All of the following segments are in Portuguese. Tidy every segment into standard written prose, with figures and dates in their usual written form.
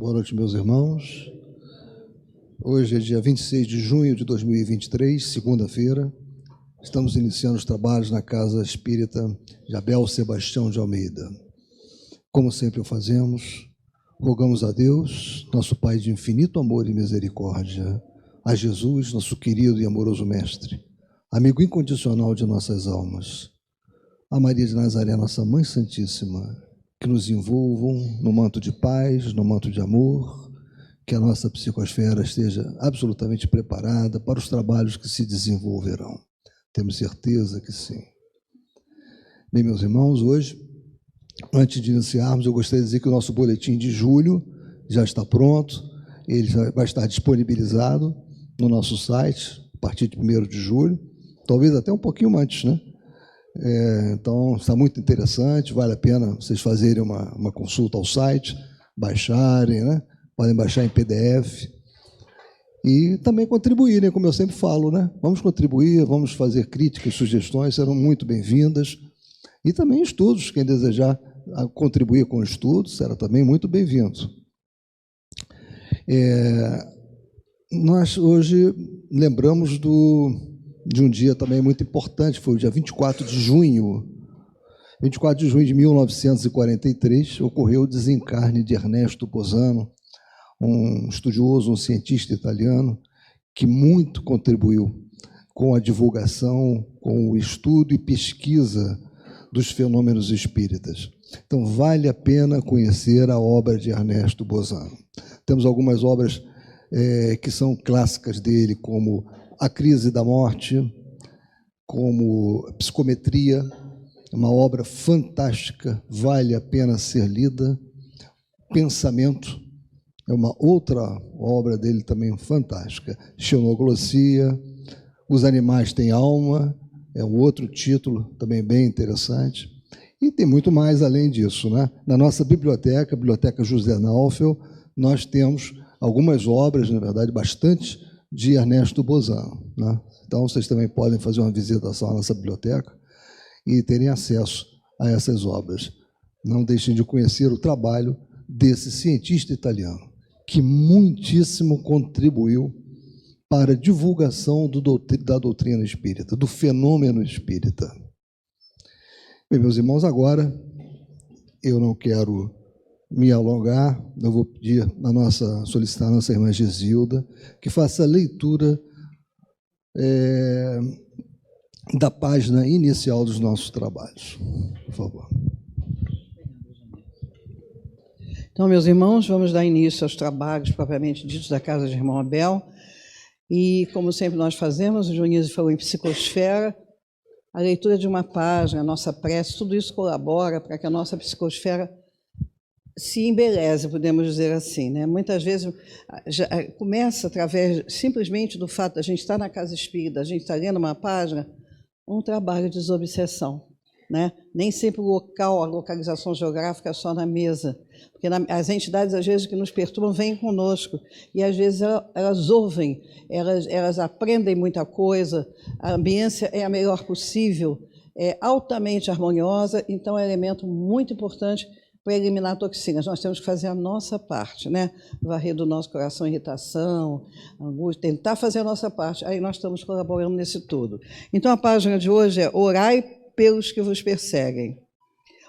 Boa noite, meus irmãos. Hoje é dia 26 de junho de 2023, segunda-feira. Estamos iniciando os trabalhos na Casa Espírita de Abel Sebastião de Almeida. Como sempre o fazemos, rogamos a Deus, nosso Pai de infinito amor e misericórdia, a Jesus, nosso querido e amoroso Mestre, amigo incondicional de nossas almas, a Maria de Nazaré, nossa Mãe Santíssima, que nos envolvam no manto de paz, no manto de amor, que a nossa psicosfera esteja absolutamente preparada para os trabalhos que se desenvolverão. Temos certeza que sim. Bem, meus irmãos, hoje, antes de iniciarmos, eu gostaria de dizer que o nosso boletim de julho já está pronto, ele já vai estar disponibilizado no nosso site, a partir de 1º de julho, talvez até um pouquinho antes, né? Então, está muito interessante, vale a pena vocês fazerem uma consulta ao site, baixarem, né? Podem baixar em PDF e também contribuir, né? Como eu sempre falo, né? Vamos contribuir, vamos fazer críticas, sugestões, serão muito bem-vindas. E também estudos, quem desejar contribuir com estudos, será também muito bem-vindo. Nós hoje lembramos de um dia também muito importante, foi o dia 24 de junho. 24 de junho de 1943, ocorreu o desencarne de Ernesto Bosano, um estudioso, um cientista italiano, que muito contribuiu com a divulgação, com o estudo e pesquisa dos fenômenos espíritas. Então, vale a pena conhecer a obra de Ernesto Bosano. Temos algumas obras que são clássicas dele, como A Crise da Morte, como Psicometria, uma obra fantástica, vale a pena ser lida. Pensamento é uma outra obra dele também fantástica. Xenoglossia, Os Animais Têm Alma, é um outro título também bem interessante. E tem muito mais além disso, né? Na nossa biblioteca, a Biblioteca José Naufel, nós temos algumas obras, na verdade, bastante, de Ernesto Bosano, né? Então, vocês também podem fazer uma visitação à nossa biblioteca e terem acesso a essas obras. Não deixem de conhecer o trabalho desse cientista italiano, que muitíssimo contribuiu para a divulgação da doutrina espírita, do fenômeno espírita. Bem, meus irmãos, agora eu não quero me alongar, eu vou pedir solicitar a nossa irmã Gisilda que faça a leitura da página inicial dos nossos trabalhos. Por favor. Então, meus irmãos, vamos dar início aos trabalhos propriamente ditos da Casa de Irmão Abel. E, como sempre nós fazemos, o Dionísio falou em psicosfera, a leitura de uma página, a nossa prece, tudo isso colabora para que a nossa psicosfera se embeleze, podemos dizer assim, né? Muitas vezes já começa através simplesmente do fato de a gente estar na casa espírita, a gente estar lendo uma página, um trabalho de desobsessão, né? Nem sempre o local, a localização geográfica é só na mesa, porque as entidades, às vezes, que nos perturbam, vêm conosco, e, às vezes, elas ouvem, elas aprendem muita coisa, a ambiência é a melhor possível, é altamente harmoniosa, então é um elemento muito importante para eliminar toxinas. Nós temos que fazer a nossa parte, né? Varrer do nosso coração irritação, angústia, tentar fazer a nossa parte. Aí nós estamos colaborando nesse todo. Então, a página de hoje é Orai pelos que vos perseguem.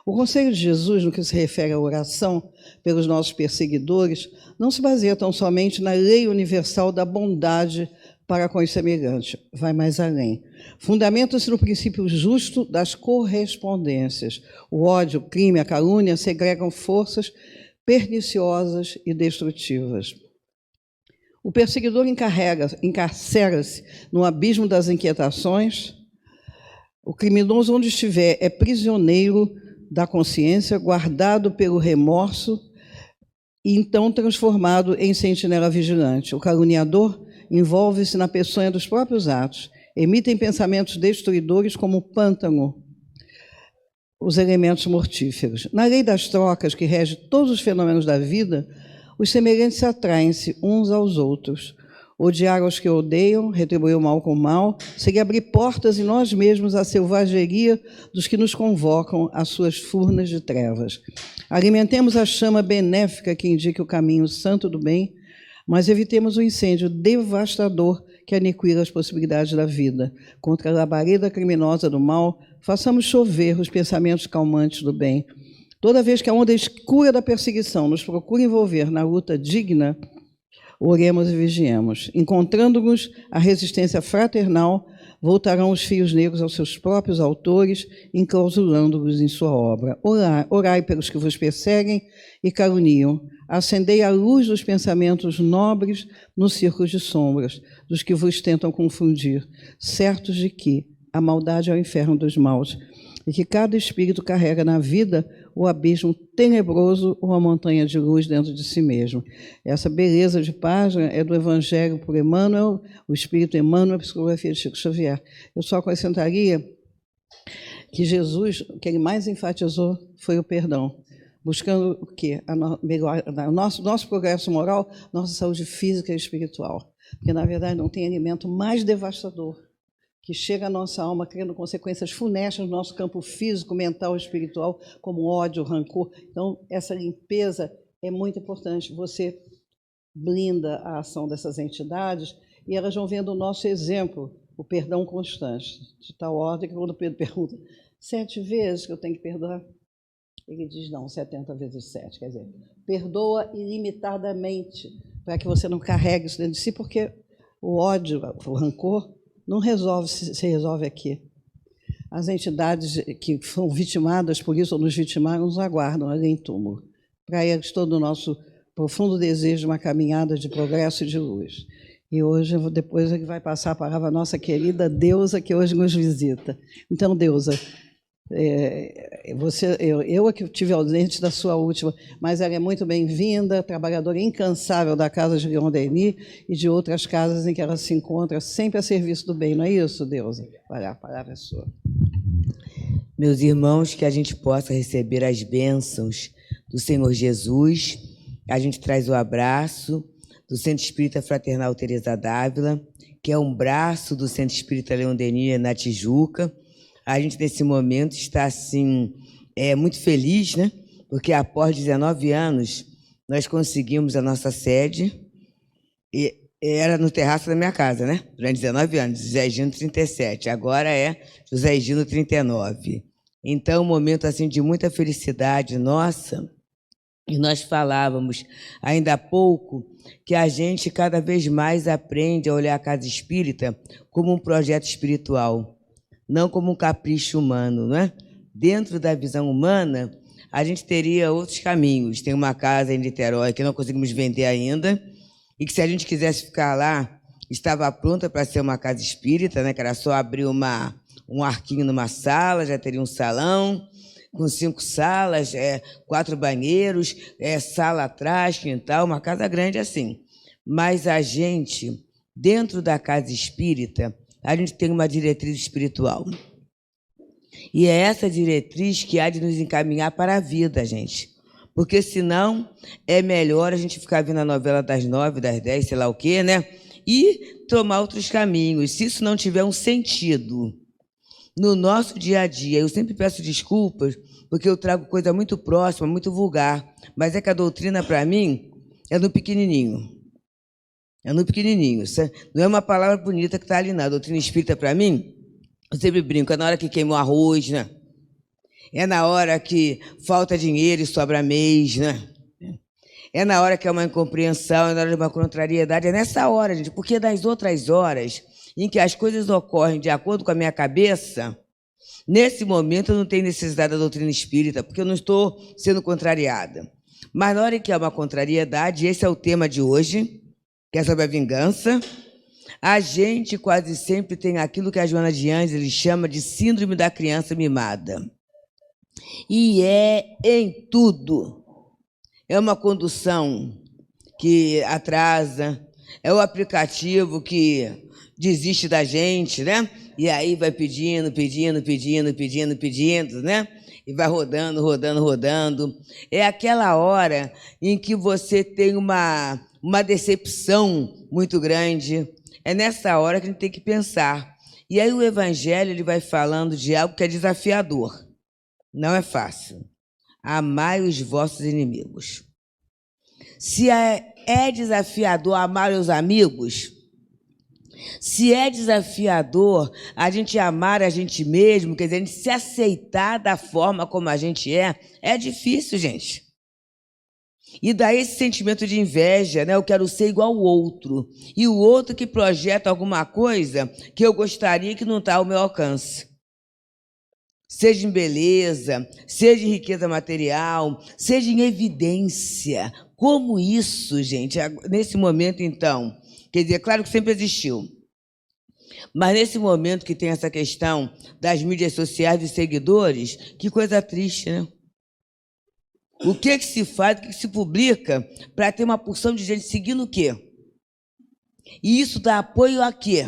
O conselho de Jesus, no que se refere à oração pelos nossos perseguidores, não se baseia tão somente na lei universal da bondade para com os semelhantes, vai mais além. Fundamenta-se no princípio justo das correspondências. O ódio, o crime, a calúnia segregam forças perniciosas e destrutivas. O perseguidor encarcera-se no abismo das inquietações. O criminoso, onde estiver, é prisioneiro da consciência, guardado pelo remorso e então transformado em sentinela vigilante. O caluniador envolve-se na peçonha dos próprios atos, emitem pensamentos destruidores como o pântano, os elementos mortíferos. Na lei das trocas, que rege todos os fenômenos da vida, os semelhantes atraem-se uns aos outros. odiar aos que odeiam, retribuir o mal com o mal, seria abrir portas em nós mesmos à selvageria dos que nos convocam às suas furnas de trevas. Alimentemos a chama benéfica que indica o caminho santo do bem, mas evitemos o incêndio devastador que aniquila as possibilidades da vida. Contra a labareda criminosa do mal, façamos chover os pensamentos calmantes do bem. Toda vez que a onda escura da perseguição nos procura envolver na luta digna, oremos e vigiemos. Encontrando-nos a resistência fraternal, voltarão os fios negros aos seus próprios autores, enclausurando-os em sua obra. Orai pelos que vos perseguem e caluniam. Acendei a luz dos pensamentos nobres nos círculos de sombras, dos que vos tentam confundir, certos de que a maldade é o inferno dos maus, e que cada espírito carrega na vida o abismo tenebroso ou a montanha de luz dentro de si mesmo. Essa beleza de página é do Evangelho por Emmanuel, o Espírito Emmanuel, a psicografia de Chico Xavier. Eu só acrescentaria que Jesus, o que ele mais enfatizou foi o perdão, buscando o quê? Nosso progresso moral, nossa saúde física e espiritual. Porque, na verdade, não tem alimento mais devastador que chega à nossa alma, criando consequências funestas no nosso campo físico, mental e espiritual, como ódio, rancor. Então, essa limpeza é muito importante. Você blinda a ação dessas entidades e elas vão vendo o nosso exemplo, o perdão constante, de tal ordem que quando Pedro pergunta 7 vezes que eu tenho que perdoar, ele diz não, 70 vezes 7. Quer dizer, perdoa ilimitadamente, para que você não carregue isso dentro de si, porque o ódio, o rancor, não resolve, se resolve aqui. As entidades que foram vitimadas por isso ou nos vitimaram nos aguardam ali em túmulo. Para eles, todo o nosso profundo desejo de uma caminhada de progresso e de luz. E hoje, depois, ele vai passar a palavra à nossa querida Deusa, que hoje nos visita. Então, Deusa, eu é que tive ausente da sua última, mas ela é muito bem-vinda, trabalhadora incansável da Casa de Leon Denis e de outras casas em que ela se encontra, sempre a serviço do bem, não é isso, Deusa? Olha, a palavra é sua. Meus irmãos, que a gente possa receber as bênçãos do Senhor Jesus. A gente traz o abraço do Centro Espírita Fraternal Teresa d'Ávila, que é um braço do Centro Espírita Leon Denis na Tijuca. A gente, nesse momento, está, assim, muito feliz, né? Porque após 19 anos, nós conseguimos a nossa sede, e era no terraço da minha casa, né? Durante 19 anos, José Gino 37, agora é José Gino 39. Então, um momento assim, de muita felicidade nossa, e nós falávamos ainda há pouco que a gente cada vez mais aprende a olhar a Casa Espírita como um projeto espiritual, não como um capricho humano, não é? Dentro da visão humana, a gente teria outros caminhos. Tem uma casa em Niterói que não conseguimos vender ainda, e que, se a gente quisesse ficar lá, estava pronta para ser uma casa espírita, né? Que era só abrir um arquinho numa sala, já teria um salão, com 5 salas, 4 banheiros, sala atrás, quintal, uma casa grande assim. Mas a gente, dentro da casa espírita, a gente tem uma diretriz espiritual. E é essa diretriz que há de nos encaminhar para a vida, gente. Porque, senão, é melhor a gente ficar vendo a novela das 9, das 10, sei lá o quê, né? E tomar outros caminhos. Se isso não tiver um sentido no nosso dia a dia, eu sempre peço desculpas, porque eu trago coisa muito próxima, muito vulgar. Mas é que a doutrina, para mim, é no pequenininho. É no pequenininho. Não é uma palavra bonita que está ali, não. A doutrina espírita, para mim, eu sempre brinco, é na hora que queima o arroz, né? É na hora que falta dinheiro e sobra mês, né? É na hora que é uma incompreensão, é na hora de uma contrariedade. É nessa hora, gente, porque nas outras horas em que as coisas ocorrem de acordo com a minha cabeça, nesse momento eu não tenho necessidade da doutrina espírita, porque eu não estou sendo contrariada. Mas na hora que há uma contrariedade, esse é o tema de hoje, que é sobre a vingança, a gente quase sempre tem aquilo que a Joana de Ângeles chama de síndrome da criança mimada. E é em tudo. É uma condução que atrasa, é o aplicativo que desiste da gente, né? E aí vai pedindo, né? E vai rodando. É aquela hora em que você tem uma uma decepção muito grande. É nessa hora que a gente tem que pensar. E aí o Evangelho ele vai falando de algo que é desafiador. Não é fácil. Amai os vossos inimigos. Se é desafiador amar os amigos, se é desafiador a gente amar a gente mesmo, quer dizer, a gente se aceitar da forma como a gente é difícil, gente. E daí esse sentimento de inveja, né? Eu quero ser igual ao outro. E o outro que projeta alguma coisa que eu gostaria que não está ao meu alcance. Seja em beleza, seja em riqueza material, seja em evidência. Como isso, gente, nesse momento, então, quer dizer, claro que sempre existiu, mas nesse momento que tem essa questão das mídias sociais, dos seguidores, que coisa triste, né? O que se faz, o que se publica para ter uma porção de gente seguindo o quê? E isso dá apoio a quê?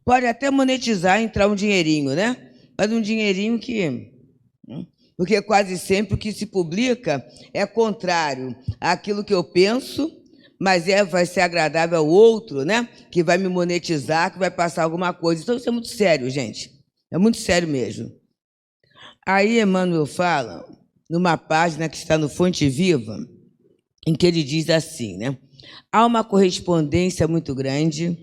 Pode até monetizar, entrar um dinheirinho, né? Mas um dinheirinho que... Porque quase sempre o que se publica é contrário àquilo que eu penso, mas vai ser agradável ao outro, né? Que vai me monetizar, que vai passar alguma coisa. Então isso é muito sério, gente. É muito sério mesmo. Aí Emmanuel fala, numa página que está no Fonte Viva, em que ele diz assim, né? Há uma correspondência muito grande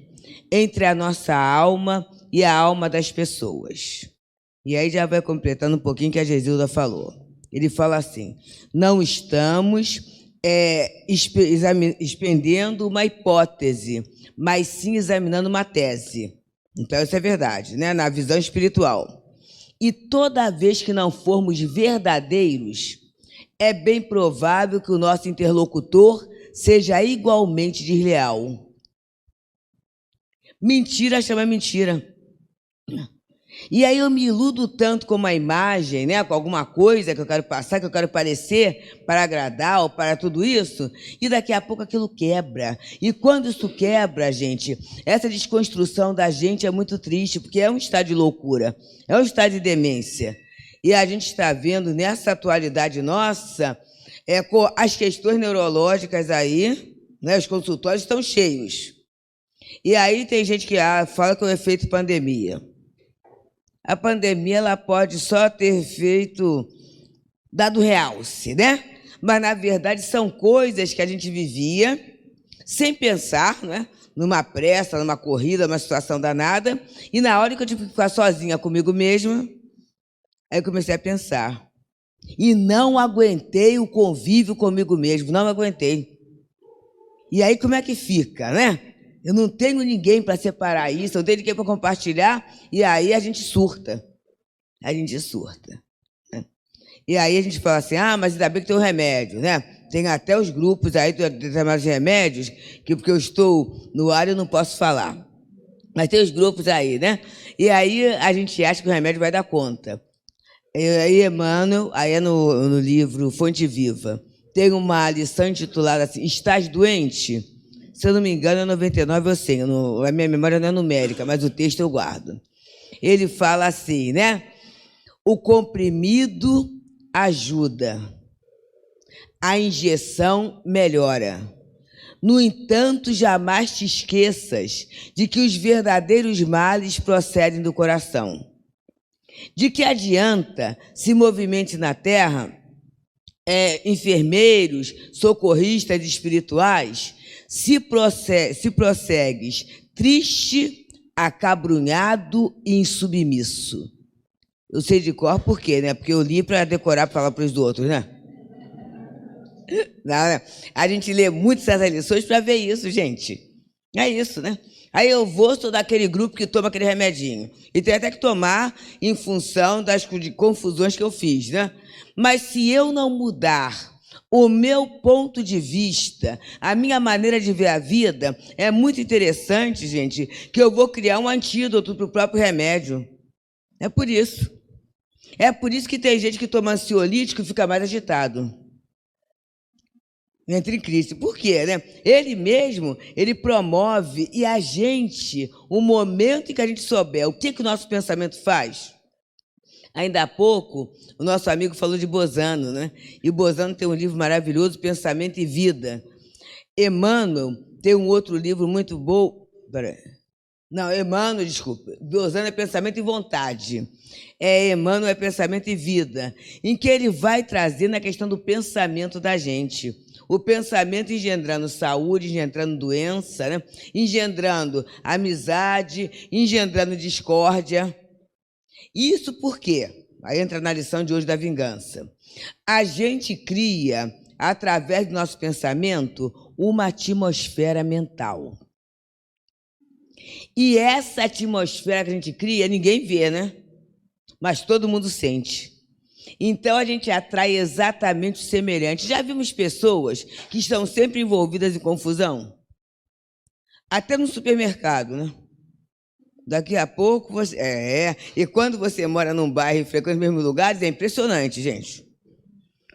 entre a nossa alma e a alma das pessoas. E aí já vai completando um pouquinho que a Gesilda falou. Ele fala assim, não estamos expendendo uma hipótese, mas sim examinando uma tese. Então isso é verdade, né? Na visão espiritual. E toda vez que não formos verdadeiros, é bem provável que o nosso interlocutor seja igualmente desleal. Mentira chama mentira. E aí eu me iludo tanto com uma imagem, né, com alguma coisa que eu quero passar, que eu quero parecer para agradar ou para tudo isso, e daqui a pouco aquilo quebra. E quando isso quebra, gente, essa desconstrução da gente é muito triste, porque é um estado de loucura, é um estado de demência. E a gente está vendo nessa atualidade nossa, com as questões neurológicas aí, né, os consultórios estão cheios. E aí tem gente que fala que é o efeito pandemia. A pandemia ela pode só ter dado realce, né? Mas, na verdade, são coisas que a gente vivia sem pensar, né? Numa pressa, numa corrida, numa situação danada. E na hora que eu tive que ficar sozinha comigo mesma, aí eu comecei a pensar. E não aguentei o convívio comigo mesmo, não aguentei. E aí como é que fica, né? Eu não tenho ninguém para separar isso, eu não tenho ninguém para compartilhar, e aí a gente surta. A gente surta. Né? E aí a gente fala assim, mas ainda bem que tem um remédio, né? Tem até os grupos aí de determinados remédios, que porque eu estou no ar eu não posso falar. Mas tem os grupos aí, né? E aí a gente acha que o remédio vai dar conta. E aí Emmanuel, aí é no livro Fonte Viva, tem uma lição intitulada assim, Estás doente? Se eu não me engano, é 99 ou 100. A minha memória não é numérica, mas o texto eu guardo. Ele fala assim, né? O comprimido ajuda, a injeção melhora. No entanto, jamais te esqueças de que os verdadeiros males procedem do coração. De que adianta se movimente na terra enfermeiros, socorristas espirituais, se prossegues triste, acabrunhado e insubmisso. Eu sei de cor por quê, né? Porque eu li para decorar para falar para os outros, né? Não, né? A gente lê muito essas lições para ver isso, gente. É isso, né? Aí eu sou daquele grupo que toma aquele remedinho. E tem até que tomar em função das confusões que eu fiz, né? Mas se eu não mudar o meu ponto de vista, a minha maneira de ver a vida, é muito interessante, gente, que eu vou criar um antídoto para o próprio remédio. É por isso. É por isso que tem gente que toma ansiolítico e fica mais agitado. Entra em crise. Por quê, né? Ele mesmo, ele promove, e a gente, o momento em que a gente souber o que o nosso pensamento faz. Ainda há pouco, o nosso amigo falou de Bozano, né? E Bozano tem um livro maravilhoso, Pensamento e Vida. Emmanuel tem um outro livro muito bom. Não, Emmanuel, desculpa. Dosando é pensamento e vontade. Emmanuel é pensamento e vida, em que ele vai trazendo a questão do pensamento da gente. O pensamento engendrando saúde, engendrando doença, né? Engendrando amizade, engendrando discórdia. Isso por quê? Aí entra na lição de hoje da vingança. A gente cria, através do nosso pensamento, uma atmosfera mental. E essa atmosfera que a gente cria, ninguém vê, né? Mas todo mundo sente. Então, a gente atrai exatamente o semelhante. Já vimos pessoas que estão sempre envolvidas em confusão? Até no supermercado, né? Daqui a pouco você... E quando você mora num bairro e frequenta os mesmos lugares, é impressionante, gente.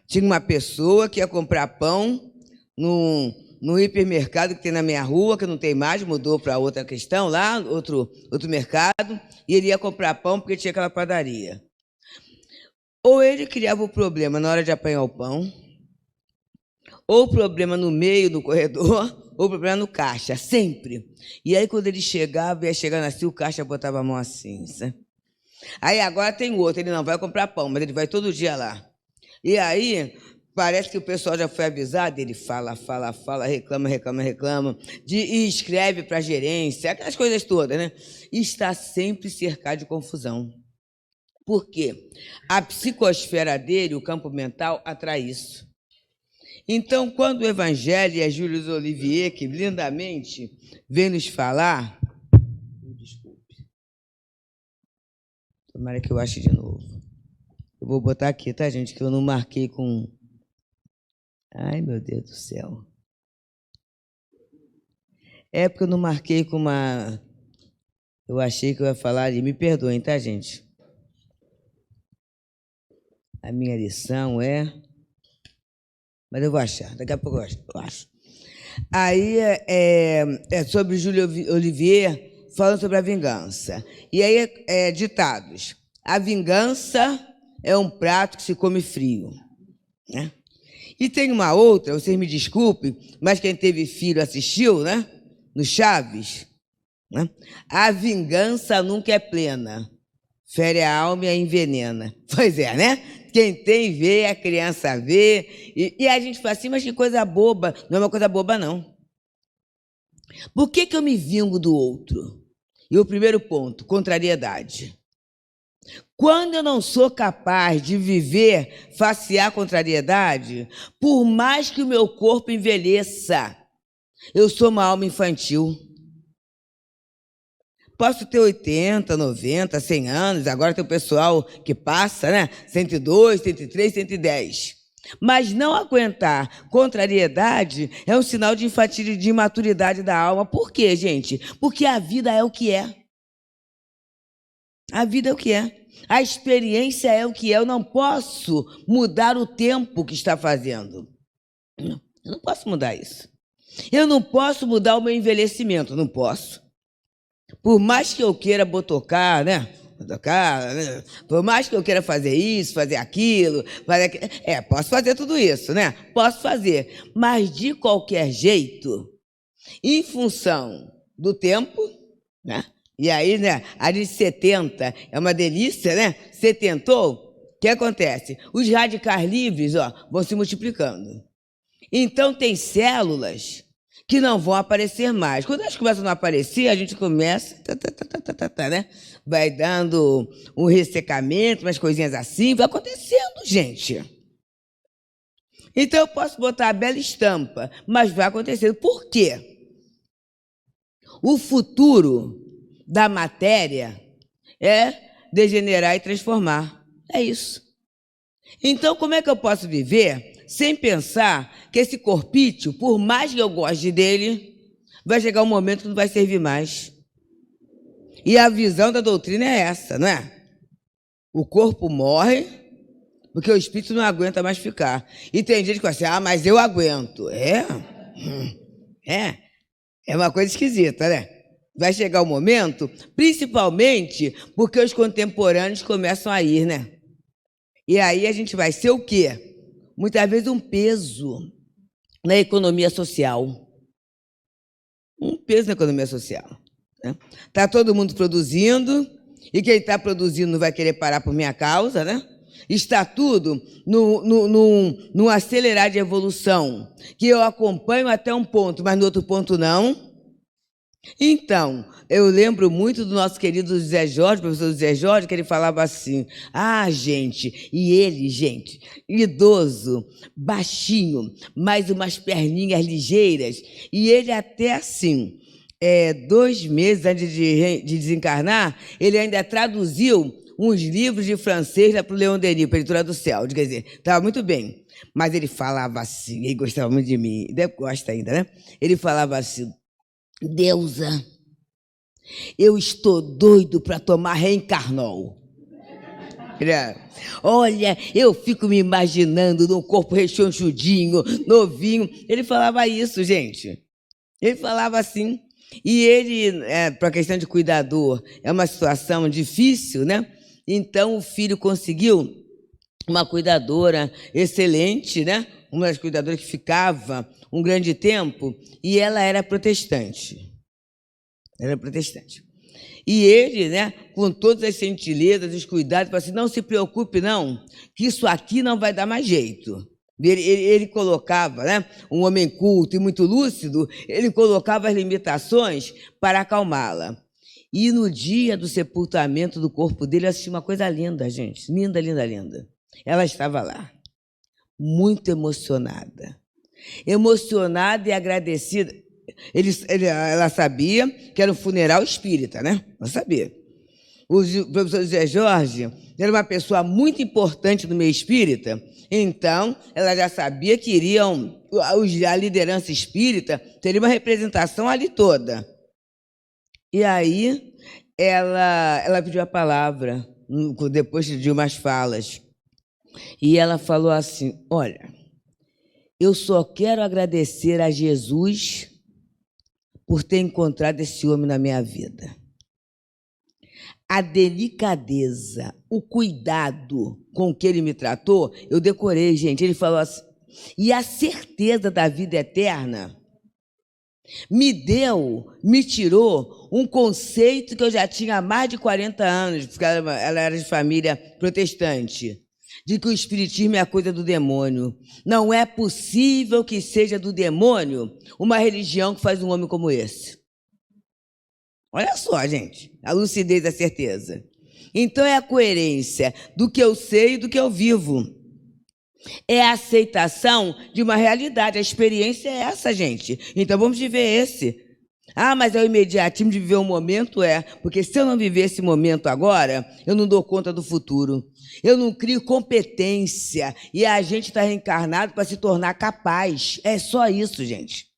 Tinha uma pessoa que ia comprar pão no hipermercado que tem na minha rua, que não tem mais, mudou para outra questão lá, outro mercado, e ele ia comprar pão porque tinha aquela padaria. Ou ele criava o problema na hora de apanhar o pão, ou problema no meio do corredor, ou problema no caixa, sempre. E aí, quando ele chegava, ia chegando assim, o caixa botava a mão assim, sabe? Aí agora tem outro, ele não vai comprar pão, mas ele vai todo dia lá. E aí, parece que o pessoal já foi avisado, ele fala, reclama, e escreve para a gerência, aquelas coisas todas, né? E está sempre cercado de confusão. Por quê? A psicosfera dele, o campo mental, atrai isso. Então, quando o Evangelho e a Júlia Olivier, que lindamente vem nos falar... Desculpe. Tomara que eu ache de novo. Eu vou botar aqui, tá, gente? Que eu não marquei com... Ai, meu Deus do céu. É porque eu não marquei com uma... Eu achei que eu ia falar ali. Me perdoem, tá, gente? A minha lição é... Mas eu vou achar, daqui a pouco eu acho. Aí é sobre Júlia Olivier falando sobre a vingança. E aí ditados. A vingança é um prato que se come frio, né? E tem uma outra, vocês me desculpem, mas quem teve filho assistiu, né? No Chaves, né? A vingança nunca é plena. Fere a alma e a envenena. Pois é, né? Quem tem, vê, a criança vê. E a gente fala assim, mas que coisa boba. Não é uma coisa boba, não. Por que eu me vingo do outro? E o primeiro ponto, contrariedade. Quando eu não sou capaz de viver face à contrariedade, por mais que o meu corpo envelheça, eu sou uma alma infantil. Posso ter 80, 90, 100 anos, agora tem o pessoal que passa, né? 102, 103, 110. Mas não aguentar contrariedade é um sinal de infantilidade, de imaturidade da alma. Por quê, gente? Porque a vida é o que é. A vida é o que é. A experiência é o que é. Eu não posso mudar o tempo que está fazendo. Eu não posso mudar isso. Eu não posso mudar o meu envelhecimento. Não posso. Por mais que eu queira botocar, né? Por mais que eu queira fazer isso, fazer aquilo, posso fazer tudo isso, né? Posso fazer. Mas, de qualquer jeito, em função do tempo, né? E aí, né? A de 70 é uma delícia, né? Setentou, o que acontece? Os radicais livres, vão se multiplicando. Então, tem células que não vão aparecer mais. Quando elas começam a não aparecer, a gente começa, né? Vai dando um ressecamento, umas coisinhas assim, vai acontecendo, gente. Então, eu posso botar a bela estampa, mas vai acontecendo. Por quê? O futuro da matéria é degenerar e transformar. É isso. Então, como é que eu posso viver sem pensar que esse corpício, por mais que eu goste dele, vai chegar um momento que não vai servir mais? E a visão da doutrina é essa, não é? O corpo morre porque o espírito não aguenta mais ficar. E tem gente que fala assim, mas eu aguento. É uma coisa esquisita, né? Vai chegar o momento, principalmente porque os contemporâneos começam a ir, né? E aí a gente vai ser o quê? Muitas vezes um peso na economia social. peso na economia social. Está todo mundo produzindo, e quem está produzindo não vai querer parar por minha causa, né? Está tudo num acelerar de evolução, que eu acompanho até um ponto, mas no outro ponto não. Então, eu lembro muito do nosso querido Zé Jorge, professor Zé Jorge, que ele falava assim, gente, e ele, gente, idoso, baixinho, mais umas perninhas ligeiras, e ele até assim, 2 meses antes de desencarnar, ele ainda traduziu uns livros de francês lá para o Leon Denis, para a Editora do Céu, quer dizer, estava muito bem, mas ele falava assim, ele gostava muito de mim, gosta ainda, né? Ele falava assim, Deusa, eu estou doido para tomar reencarnol. Olha, eu fico me imaginando num corpo rechonchudinho, novinho. Ele falava isso, gente. Ele falava assim. E ele, para a questão de cuidador, é uma situação difícil, né? Então, o filho conseguiu uma cuidadora excelente, né? Uma das cuidadoras que ficava um grande tempo, e ela era protestante. Era protestante. E ele, né, com todas as gentilezas, os cuidados, falou assim, não se preocupe não, que isso aqui não vai dar mais jeito. Ele colocava, né, um homem culto e muito lúcido, ele colocava as limitações para acalmá-la. E no dia do sepultamento do corpo dele, eu assisti uma coisa linda, gente, linda, linda, linda. Ela estava lá, muito emocionada e agradecida. Ela sabia que era um funeral espírita, né? Ela sabia. O professor Zé Jorge era uma pessoa muito importante no meio espírita, então ela já sabia que a liderança espírita teria uma representação ali toda. E aí ela pediu a palavra, depois de umas falas, e ela falou assim, olha, eu só quero agradecer a Jesus por ter encontrado esse homem na minha vida. A delicadeza, o cuidado com que ele me tratou, eu decorei, gente. Ele falou assim, e a certeza da vida eterna me tirou um conceito que eu já tinha há mais de 40 anos, porque ela era de família protestante, de que o espiritismo é a coisa do demônio. Não é possível que seja do demônio uma religião que faz um homem como esse. Olha só, gente, a lucidez da certeza. Então é a coerência do que eu sei e do que eu vivo. É a aceitação de uma realidade. A experiência é essa, gente. Então vamos viver esse. Mas é o imediatismo de viver um momento? Porque se eu não viver esse momento agora, eu não dou conta do futuro. Eu não crio competência e a gente está reencarnado para se tornar capaz. É só isso, gente.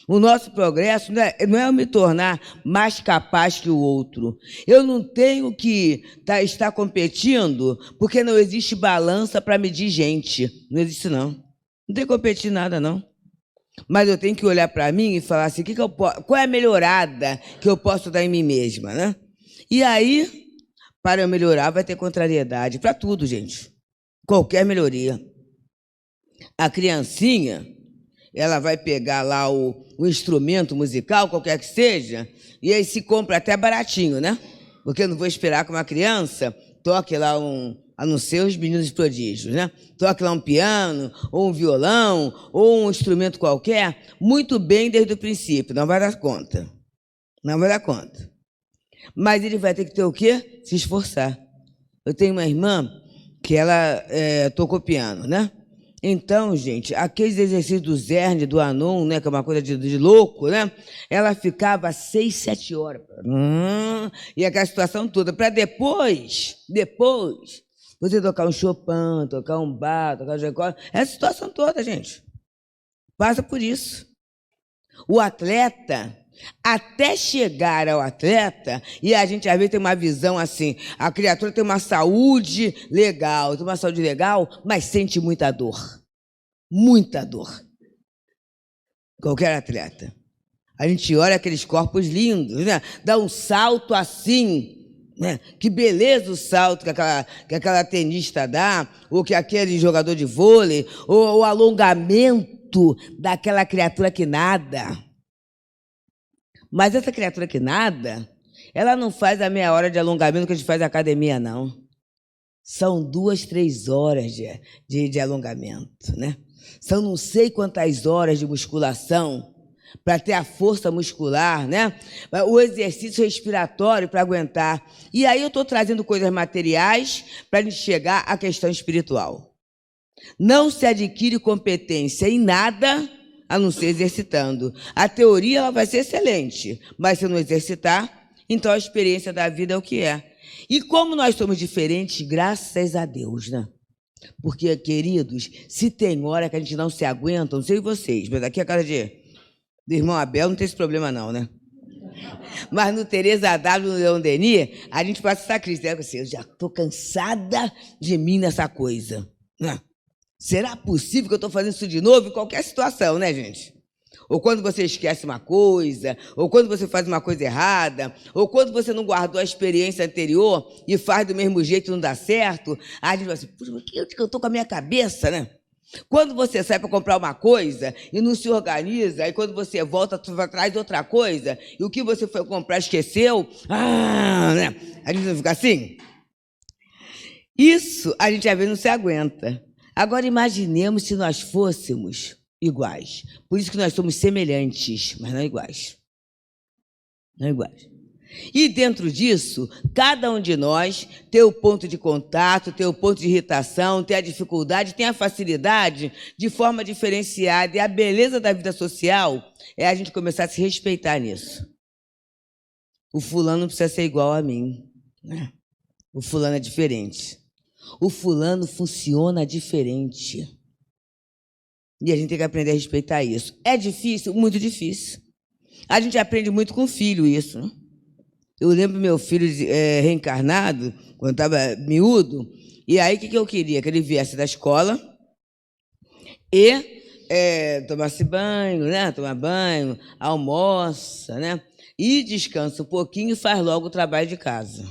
O nosso progresso não é eu me tornar mais capaz que o outro. Eu não tenho que estar competindo porque não existe balança para medir gente. Não existe, não. Não tem que competir nada, não. Mas eu tenho que olhar para mim e falar assim, qual é a melhorada que eu posso dar em mim mesma, né? E aí, para eu melhorar, vai ter contrariedade para tudo, gente. Qualquer melhoria. A criancinha, ela vai pegar lá o instrumento musical, qualquer que seja, e aí se compra até baratinho, né? Porque eu não vou esperar que uma criança toque lá a não ser os meninos prodígios, né? Toque lá um piano, ou um violão, ou um instrumento qualquer, muito bem desde o princípio, não vai dar conta. Não vai dar conta. Mas ele vai ter que ter o quê? Se esforçar. Eu tenho uma irmã que ela tocou piano, né? Então, gente, aqueles exercícios do Zerne, do Anon, né, que é uma coisa de louco, né? Ela ficava 6, 7 horas. E aquela situação toda. Para depois, você tocar um Chopin, tocar um Bach, tocar um Tchaikovsky. Essa situação toda, gente. Passa por isso. O atleta, até chegar ao atleta, e a gente às vezes tem uma visão assim, a criatura tem uma saúde legal, mas sente muita dor. Muita dor. Qualquer atleta. A gente olha aqueles corpos lindos, né? Dá um salto assim, né? Que beleza o salto que aquela tenista dá, ou que aquele jogador de vôlei, ou o alongamento daquela criatura que nada. Mas essa criatura que nada, ela não faz a meia hora de alongamento que a gente faz na academia, não. São 2, 3 horas de alongamento, né? São não sei quantas horas de musculação para ter a força muscular, né? O exercício respiratório para aguentar. E aí eu estou trazendo coisas materiais para a gente chegar à questão espiritual. Não se adquire competência em nada a não ser exercitando. A teoria ela vai ser excelente, mas se não exercitar, então a experiência da vida é o que é. E como nós somos diferentes, graças a Deus, né? Porque, queridos, se tem hora que a gente não se aguenta, não sei vocês, mas aqui a casa do irmão Abel não tem esse problema não, né? Mas no Teresa W, no Leon Denis, a gente passa essa crise, né? Assim, eu já estou cansada de mim nessa coisa, né? Será possível que eu estou fazendo isso de novo em qualquer situação, né, gente? Ou quando você esquece uma coisa, ou quando você faz uma coisa errada, ou quando você não guardou a experiência anterior e faz do mesmo jeito e não dá certo, aí a gente vai assim, por que eu estou com a minha cabeça, né? Quando você sai para comprar uma coisa e não se organiza, aí quando você volta, tu traz outra coisa, e o que você foi comprar esqueceu, né? A gente não fica assim? Isso a gente às vezes não se aguenta. Agora imaginemos se nós fôssemos iguais. Por isso que nós somos semelhantes, mas não iguais. Não iguais. E dentro disso, cada um de nós tem o ponto de contato, tem o ponto de irritação, tem a dificuldade, tem a facilidade de forma diferenciada. E a beleza da vida social é a gente começar a se respeitar nisso. O fulano não precisa ser igual a mim, né? O fulano é diferente. O fulano funciona diferente. E a gente tem que aprender a respeitar isso. É difícil? Muito difícil. A gente aprende muito com o filho isso, né? Eu lembro meu filho reencarnado, quando estava miúdo, e aí o que eu queria? Que ele viesse da escola e tomasse banho, né? Tomar banho, almoça, né? E descansa um pouquinho e faz logo o trabalho de casa.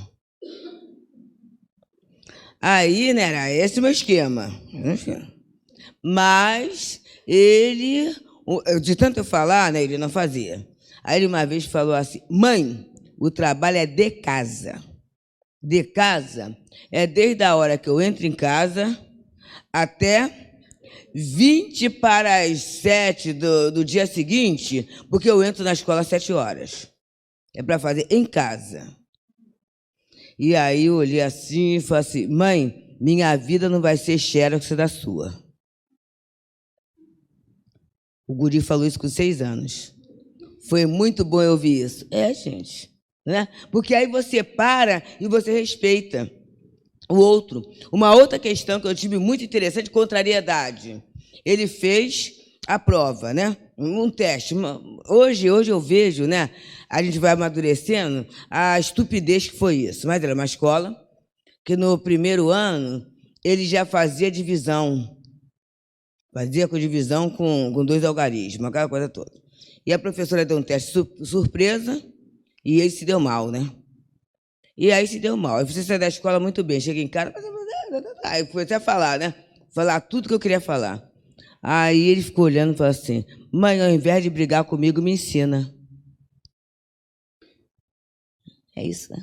Aí, né, era esse o meu esquema. Mas ele, de tanto eu falar, né, ele não fazia. Aí ele uma vez falou assim, mãe, o trabalho é de casa. De casa é desde a hora que eu entro em casa até 20 para as 7 do dia seguinte, porque eu entro na escola às 7 horas. É para fazer em casa. E aí eu olhei assim e falei assim, mãe, minha vida não vai ser xerox da sua. O guri falou isso com 6 anos. Foi muito bom eu ouvir isso. É, gente. Né? Porque aí você para e você respeita o outro. Uma outra questão que eu tive muito interessante, contrariedade. Ele fez a prova, né? Um teste. Hoje eu vejo, né? A gente vai amadurecendo a estupidez que foi isso. Mas era uma escola que no primeiro ano ele já fazia divisão. Fazia com divisão com 2 algarismos, aquela coisa toda. E a professora deu um teste surpresa e ele se deu mal, né? E aí se deu mal. Aí você sai da escola muito bem, chega em casa, aí foi até falar, né? Falar tudo que eu queria falar. Aí ele ficou olhando e falou assim, mãe, ao invés de brigar comigo, me ensina. É isso, né?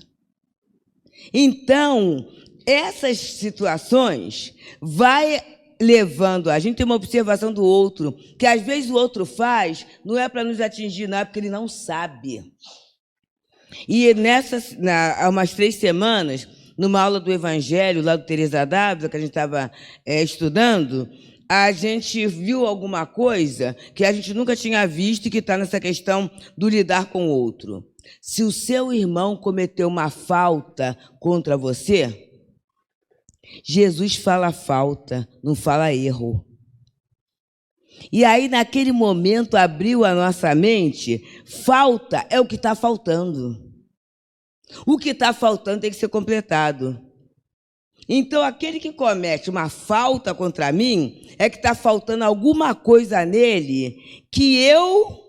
Então, essas situações vai levando a gente a ter uma observação do outro, que às vezes o outro faz, não é para nos atingir, não, é porque ele não sabe. E há umas 3 semanas, numa aula do Evangelho, lá do Teresa W, que a gente estava estudando, a gente viu alguma coisa que a gente nunca tinha visto e que está nessa questão do lidar com o outro. Se o seu irmão cometeu uma falta contra você, Jesus fala falta, não fala erro. E aí, naquele momento, abriu a nossa mente, falta é o que está faltando. O que está faltando tem que ser completado. Então, aquele que comete uma falta contra mim, é que está faltando alguma coisa nele que eu,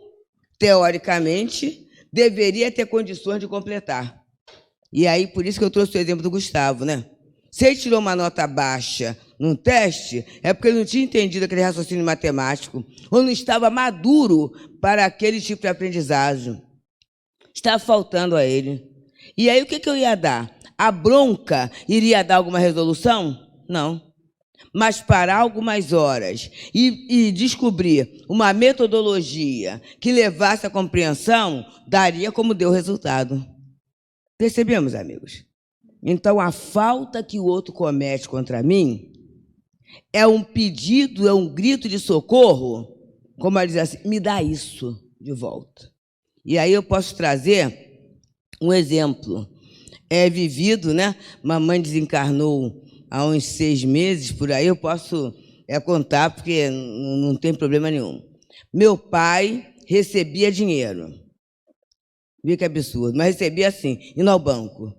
teoricamente, deveria ter condições de completar. E aí, por isso que eu trouxe o exemplo do Gustavo, né? Se ele tirou uma nota baixa num teste, é porque ele não tinha entendido aquele raciocínio matemático, ou não estava maduro para aquele tipo de aprendizagem. estava faltando a ele. E aí o que eu ia dar? A bronca iria dar alguma resolução? Não. Mas parar algumas horas e descobrir uma metodologia que levasse à compreensão, daria como deu o resultado. Percebemos, amigos? Então, a falta que o outro comete contra mim é um pedido, é um grito de socorro, como ela diz assim, me dá isso de volta. E aí eu posso trazer um exemplo. É vivido, né? Mamãe desencarnou há uns 6 meses, por aí, eu posso contar, porque não tem problema nenhum. Meu pai recebia dinheiro. Viu que absurdo, mas recebia assim, indo ao banco,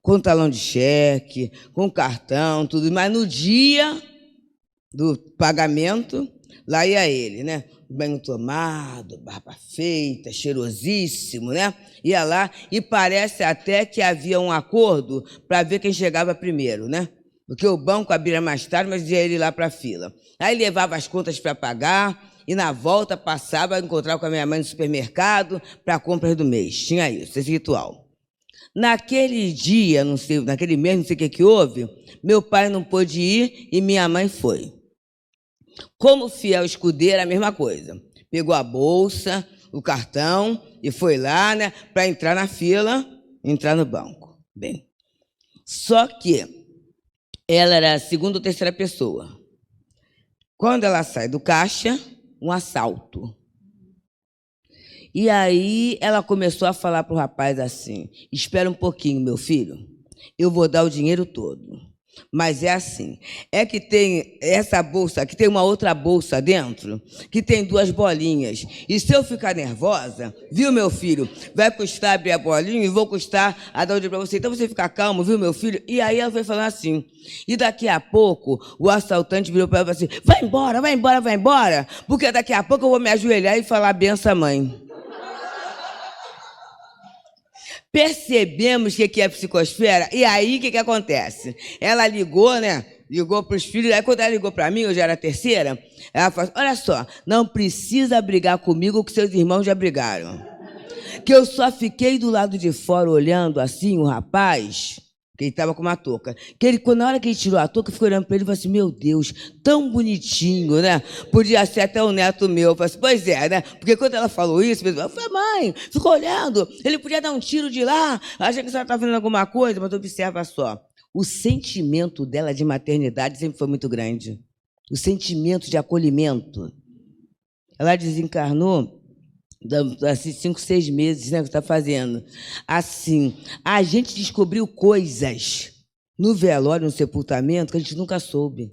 com talão de cheque, com cartão, tudo. Mas no dia do pagamento, lá ia ele, né? Banho tomado, barba feita, cheirosíssimo, né? Ia lá e parece até que havia um acordo para ver quem chegava primeiro, né? Porque o banco abria mais tarde, mas ia ele lá para a fila. Aí levava as contas para pagar e na volta passava a encontrar com a minha mãe no supermercado para compras do mês. Tinha isso, esse ritual. Naquele dia, não sei, naquele mês, não sei o que houve, meu pai não pôde ir e minha mãe foi. Como fiel escudeira, a mesma coisa. Pegou a bolsa, o cartão e foi lá, né, para entrar na fila, entrar no banco. Bem, só que ela era a segunda ou terceira pessoa. Quando ela sai do caixa, um assalto. E aí ela começou a falar para o rapaz assim, espera um pouquinho, meu filho, eu vou dar o dinheiro todo. Mas é assim, é que tem essa bolsa, que tem uma outra bolsa dentro, que tem 2 bolinhas. E se eu ficar nervosa, viu, meu filho, vai custar abrir a bolinha e vou custar a dar o dinheiro para você. Então você fica calmo, viu, meu filho? E aí ela foi falando assim. E daqui a pouco, o assaltante virou para ela e falou assim, vai embora, vai embora, vai embora, porque daqui a pouco eu vou me ajoelhar e falar benção, mãe. Percebemos o que é psicosfera, e aí o que acontece? Ela ligou, né? Ligou para os filhos, aí quando ela ligou para mim, eu já era a terceira, ela falou, olha só, não precisa brigar comigo que seus irmãos já brigaram. Que eu só fiquei do lado de fora olhando assim, o rapaz, que ele estava com uma touca, que ele, na hora que ele tirou a touca, eu fiquei olhando para ele e falei assim, meu Deus, tão bonitinho, né? Podia ser até um neto meu. Eu falei assim, pois é, né? Porque quando ela falou isso, eu falei, mãe, ficou olhando, ele podia dar um tiro de lá, achei que a senhora estava fazendo alguma coisa, mas observa só, o sentimento dela de maternidade sempre foi muito grande, o sentimento de acolhimento. Ela desencarnou assim, 5, 6 meses, né, que está fazendo. Assim, a gente descobriu coisas no velório, no sepultamento, que a gente nunca soube.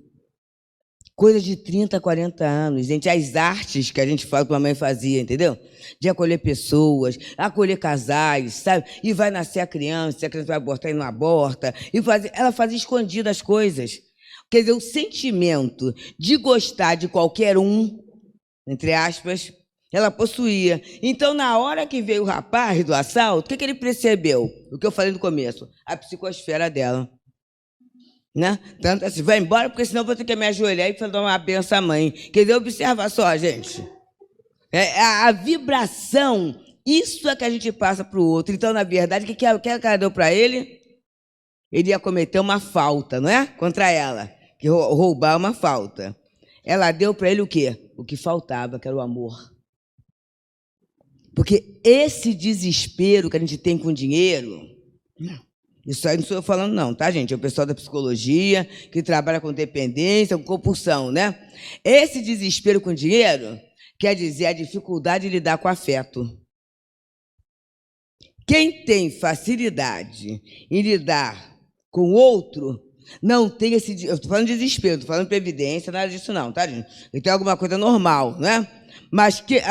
Coisas de 30, 40 anos, gente. As artes que a gente fala que a mãe fazia, entendeu? De acolher pessoas, acolher casais, sabe? E vai nascer a criança, se a criança vai abortar e não aborta. Ela fazia escondidas as coisas. Quer dizer, o sentimento de gostar de qualquer um, entre aspas, ela possuía. Então, na hora que veio o rapaz do assalto, o que ele percebeu? O que eu falei no começo, a psicosfera dela. Né? Tanto assim, vai embora, porque senão eu vou ter que me ajoelhar e dar uma benção à mãe. Quer dizer, observa só, gente. A vibração, isso é que a gente passa para o outro. Então, na verdade, o que ela deu para ele? Ele ia cometer uma falta, não é? Contra ela, que roubar uma falta. Ela deu para ele o quê? O que faltava, que era o amor. Porque esse desespero que a gente tem com dinheiro, isso aí não sou eu falando não, tá, gente? É o pessoal da psicologia que trabalha com dependência, com compulsão, né? Esse desespero com dinheiro quer dizer a dificuldade de lidar com afeto. Quem tem facilidade em lidar com o outro, não tem esse... Eu estou falando de desespero, não estou falando de previdência, nada disso não, tá, gente? Então é alguma coisa normal, né? Mas que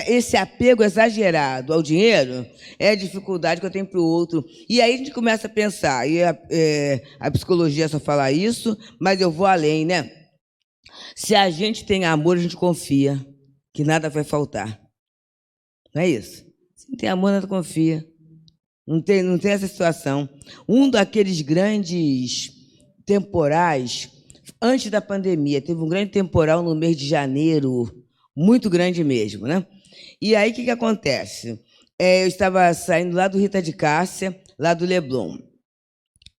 esse apego exagerado ao dinheiro é a dificuldade que eu tenho para o outro. E aí a gente começa a pensar, e a psicologia só fala isso, mas eu vou além, né? Se a gente tem amor, a gente confia que nada vai faltar. Não é isso? Se não tem amor, nada confia. Não tem essa situação. Um daqueles grandes temporais, antes da pandemia, teve um grande temporal no mês de janeiro, muito grande mesmo, né? E aí, o que acontece? eu estava saindo lá do Rita de Cássia, lá do Leblon.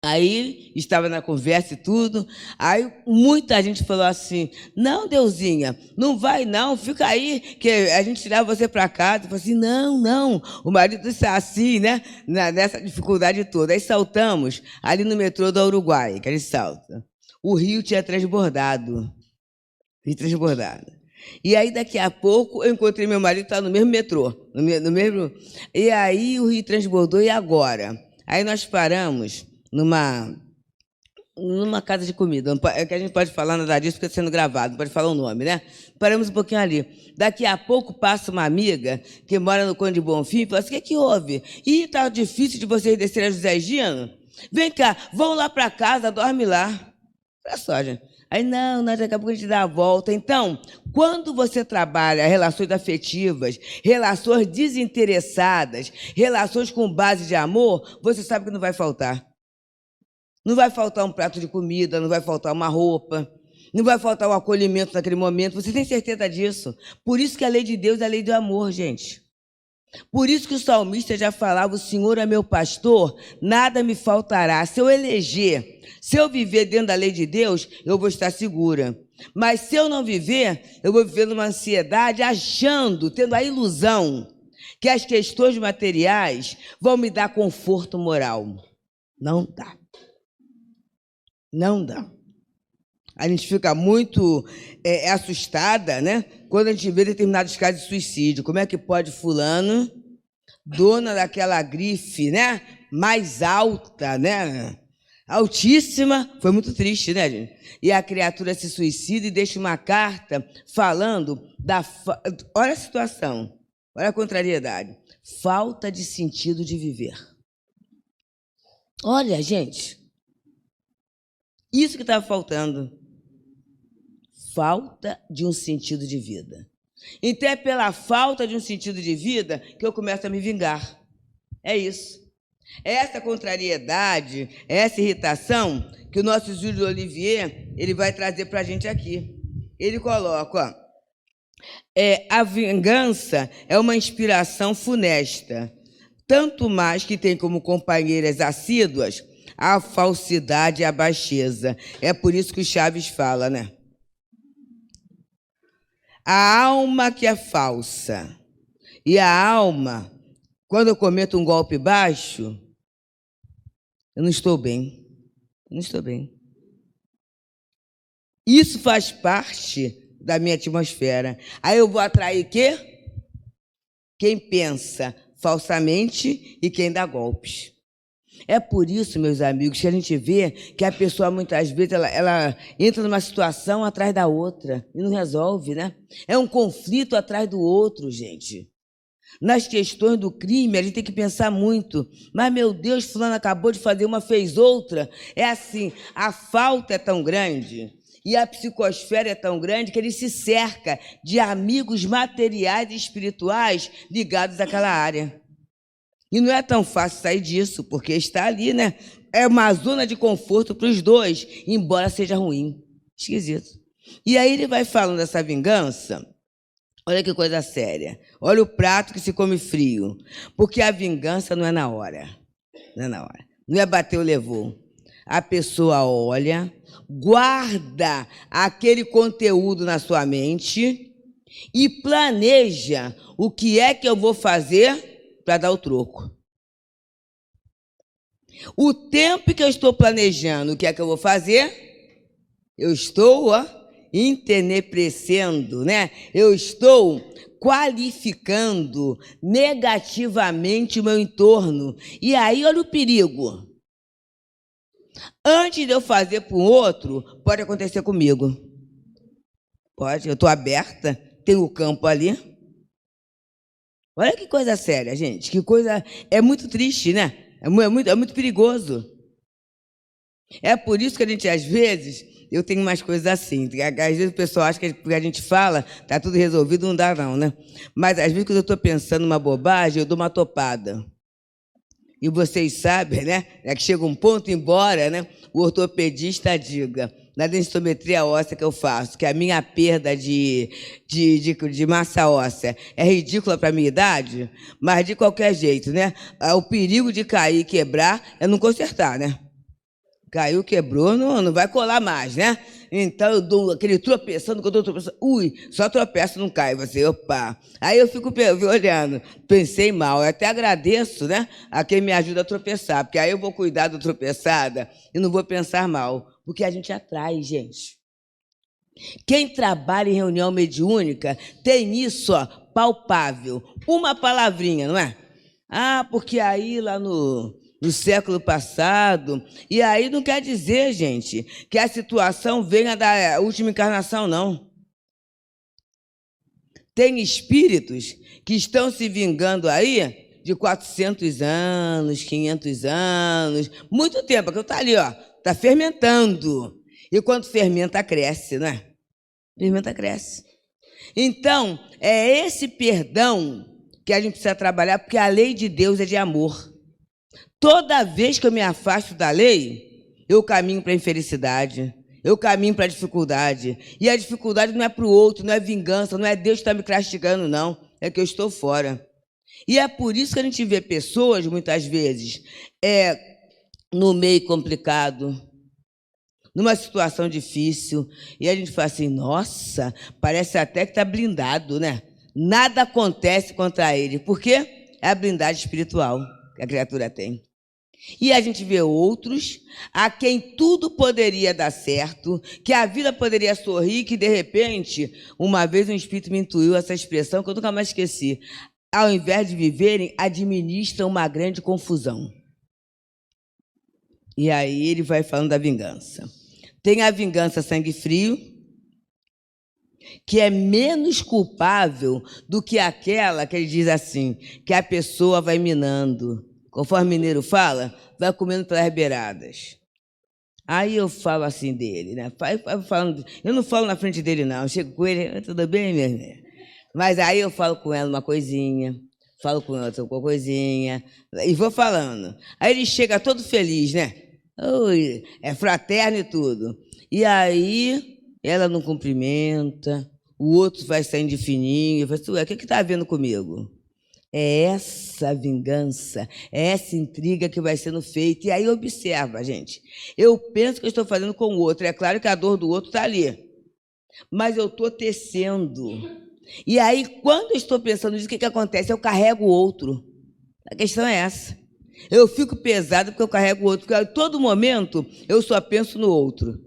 Aí, estava na conversa e tudo, aí muita gente falou assim, não, Deusinha, não vai não, fica aí, que a gente leva você para casa. Eu falei assim, não, o marido está assim, né, nessa dificuldade toda. Aí saltamos ali no metrô do Uruguai, que a gente salta. O rio tinha transbordado, E aí, daqui a pouco, eu encontrei meu marido, estava no mesmo metrô, no mesmo... E aí, o rio transbordou, e agora? Aí nós paramos numa casa de comida, é que a gente pode falar nada disso porque está sendo gravado, não pode falar o nome, né? Paramos um pouquinho ali. Daqui a pouco passa uma amiga que mora no Conde Bonfim e fala assim, o que houve? Ih, está difícil de vocês descerem a José Gino? Vem cá, vão lá para casa, dorme lá. Olha só, gente. Aí, não, daqui a pouco a gente dá a volta. Então, quando você trabalha relações afetivas, relações desinteressadas, relações com base de amor, você sabe que não vai faltar. Não vai faltar um prato de comida, não vai faltar uma roupa, não vai faltar um acolhimento naquele momento. Você tem certeza disso? Por isso que a lei de Deus é a lei do amor, gente. Por isso que o salmista já falava, o Senhor é meu pastor, nada me faltará. Se eu eleger, se eu viver dentro da lei de Deus, eu vou estar segura. Mas se eu não viver, eu vou viver numa ansiedade, achando, tendo a ilusão que as questões materiais vão me dar conforto moral. Não dá. Não dá. A gente fica muito assustada, né? Quando a gente vê determinados casos de suicídio. Como é que pode fulano, dona daquela grife, né? Mais alta, né? Altíssima. Foi muito triste, né, gente? E a criatura se suicida e deixa uma carta falando da... Olha a situação. Olha a contrariedade. Falta de sentido de viver. Olha, gente... Isso que estava faltando. Falta de um sentido de vida. Então, é pela falta de um sentido de vida que eu começo a me vingar. É isso. É essa contrariedade, é essa irritação que o nosso Júlio Olivier ele vai trazer para a gente aqui. Ele coloca, a vingança é uma inspiração funesta, tanto mais que tem como companheiras assíduas a falsidade e a baixeza. É por isso que o Chaves fala, né? A alma que é falsa. E a alma, quando eu cometo um golpe baixo, eu não estou bem. Eu não estou bem. Isso faz parte da minha atmosfera. Aí eu vou atrair o quê? Quem pensa falsamente e quem dá golpes. É por isso, meus amigos, que a gente vê que a pessoa, muitas vezes, ela entra numa situação atrás da outra e não resolve, né? É um conflito atrás do outro, gente. Nas questões do crime, a gente tem que pensar muito. Mas, meu Deus, fulano acabou de fazer uma, fez outra. É assim, a falta é tão grande e a psicosfera é tão grande que ele se cerca de amigos materiais e espirituais ligados àquela área. E não é tão fácil sair disso, porque está ali, né? É uma zona de conforto para os dois, embora seja ruim. Esquisito. E aí ele vai falando dessa vingança. Olha que coisa séria. Olha o prato que se come frio. Porque a vingança não é na hora. Não é na hora. Não é bateu, levou. A pessoa olha, guarda aquele conteúdo na sua mente e planeja o que é que eu vou fazer para dar o troco. O tempo que eu estou planejando o que é que eu vou fazer, eu estou entenebrecendo, né? Eu estou qualificando negativamente o meu entorno. E aí, olha o perigo. Antes de eu fazer para o outro, pode acontecer comigo. Pode, eu estou aberta, tem o campo ali. Olha que coisa séria, gente. Que coisa... É muito triste, né? É muito perigoso. É por isso que a gente, às vezes... Eu tenho umas coisas assim. Às vezes o pessoal acha que a gente fala, está tudo resolvido, não dá não, né? Mas às vezes quando eu estou pensando numa bobagem, eu dou uma topada. e vocês sabem, né, é que chega um ponto, embora, né, o ortopedista diga, na densitometria óssea que eu faço, que a minha perda de massa óssea é ridícula para a minha idade, mas de qualquer jeito, né, o perigo de cair e quebrar é não consertar, né? Caiu, quebrou, não vai colar mais, né? Então, eu dou aquele tropeçando, quando eu tropeçando, só tropeço, não cai. Você, opa. Aí eu fico olhando, pensei mal. Eu até agradeço, né, a quem me ajuda a tropeçar, porque aí eu vou cuidar da tropeçada e não vou pensar mal, porque a gente atrai, gente. Quem trabalha em reunião mediúnica tem isso, ó, palpável. Uma palavrinha, não é? Porque aí lá no século passado, e aí não quer dizer, gente, que a situação venha da última encarnação, não. Tem espíritos que estão se vingando aí de 400 anos, 500 anos, muito tempo, porque está ali, ó, está fermentando. E quando fermenta, cresce, não é? Fermenta, cresce. Então, é esse perdão que a gente precisa trabalhar, porque a lei de Deus é de amor. Toda vez que eu me afasto da lei, eu caminho para a infelicidade, eu caminho para a dificuldade. E a dificuldade não é para o outro, não é vingança, não é Deus que está me castigando, não. É que eu estou fora. E é por isso que a gente vê pessoas, muitas vezes, no meio complicado, numa situação difícil, e a gente fala assim, nossa, parece até que está blindado, né? Nada acontece contra ele. Por quê? É a blindagem espiritual que a criatura tem. E a gente vê outros a quem tudo poderia dar certo, que a vida poderia sorrir, que, de repente, uma vez um espírito me intuiu essa expressão, que eu nunca mais esqueci. Ao invés de viverem, administram uma grande confusão. E aí ele vai falando da vingança. Tem a vingança sangue frio, que é menos culpável do que aquela que ele diz assim, que a pessoa vai minando. Conforme o mineiro fala, vai comendo pelas beiradas. Aí eu falo assim dele, né? Eu não falo na frente dele, não. Eu chego com ele, tudo bem, minha irmã? Mas aí eu falo com ela uma coisinha, falo com outra uma coisinha, e vou falando. Aí ele chega todo feliz, né? Oi, é fraterno e tudo. E aí ela não cumprimenta, o outro vai saindo de fininho, e fala assim, ué, o que está havendo comigo? É essa vingança, é essa intriga que vai sendo feita. E aí observa, gente. Eu penso que eu estou fazendo com o outro. É claro que a dor do outro está ali. Mas eu estou tecendo. E aí, quando eu estou pensando nisso, o que acontece? Eu carrego o outro. A questão é essa. Eu fico pesado porque eu carrego o outro. Porque a todo momento eu só penso no outro.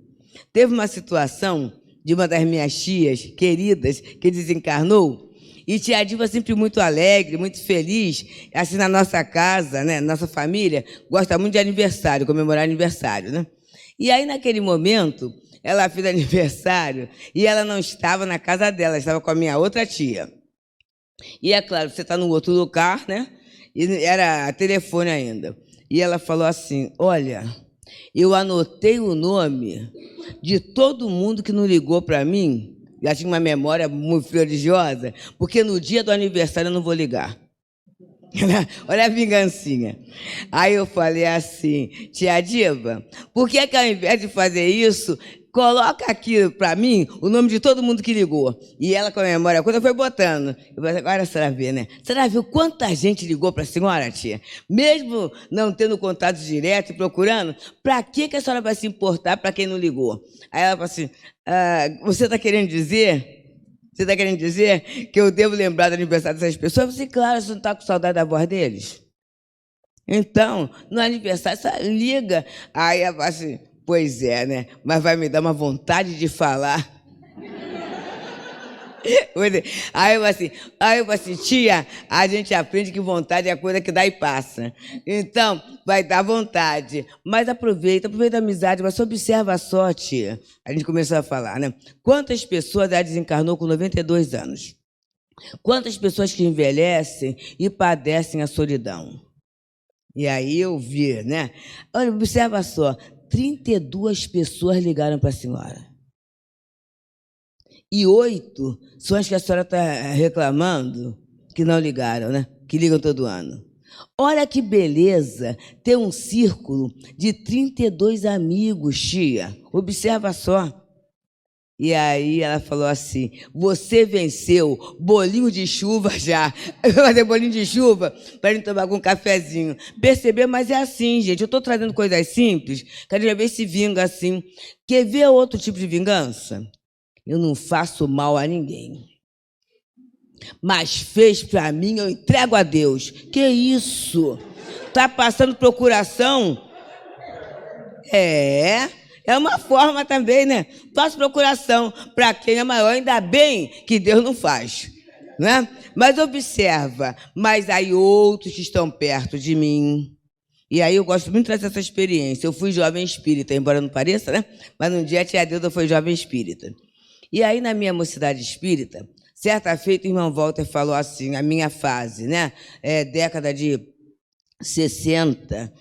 Teve uma situação de uma das minhas tias queridas que desencarnou. E tia Diva sempre muito alegre, muito feliz, assim na nossa casa, né? Nossa família gosta muito de aniversário, comemorar aniversário, né? E aí, naquele momento, ela fez aniversário e ela não estava na casa dela, estava com a minha outra tia. E é claro, você está num outro lugar, né? E era telefone ainda. E ela falou assim, olha, eu anotei o nome de todo mundo que não ligou para mim. Já tinha uma memória muito religiosa, porque no dia do aniversário eu não vou ligar. Olha a vingancinha. Aí eu falei assim, tia Diva, por que ao invés de fazer isso, coloca aqui para mim o nome de todo mundo que ligou? E ela, com a memória, quando foi botando, eu falei, agora a senhora vê, né? A senhora viu quanta gente ligou para a senhora, tia? Mesmo não tendo contato direto e procurando, para que a senhora vai se importar para quem não ligou? Aí ela falou assim, você está querendo dizer... Você está querendo dizer que eu devo lembrar do aniversário dessas pessoas? Eu falei, claro, você não está com saudade da voz deles? Então, no aniversário, você liga. Aí ela fala assim, pois é, né? Mas vai me dar uma vontade de falar. Aí eu falo assim, tia, a gente aprende que vontade é a coisa que dá e passa. Então, vai dar vontade. Mas aproveita a amizade, mas observa só, tia. A gente começou a falar, né? Quantas pessoas ela desencarnou com 92 anos? Quantas pessoas que envelhecem e padecem a solidão? E aí eu vi, né? Olha, observa só, 32 pessoas ligaram para a senhora. E 8 são as que a senhora está reclamando que não ligaram, né? Que ligam todo ano. Olha que beleza ter um círculo de 32 amigos, tia. Observa só. E aí ela falou assim, você venceu bolinho de chuva já. Eu vou fazer bolinho de chuva para a gente tomar com um cafezinho. Percebeu? Mas é assim, gente. Eu estou trazendo coisas simples, que a gente ver se vinga assim. Quer ver outro tipo de vingança? Eu não faço mal a ninguém. Mas fez para mim, eu entrego a Deus. Que isso? Está passando procuração? É uma forma também, né? Faço procuração para quem é maior, ainda bem que Deus não faz, né? Mas observa, mas aí outros que estão perto de mim. E aí eu gosto muito de trazer essa experiência. Eu fui jovem espírita, embora não pareça, né? Mas um dia a tia Deuda foi jovem espírita. E aí na minha mocidade espírita, certa feita o irmão Walter falou assim, a minha fase, né? Década de 60...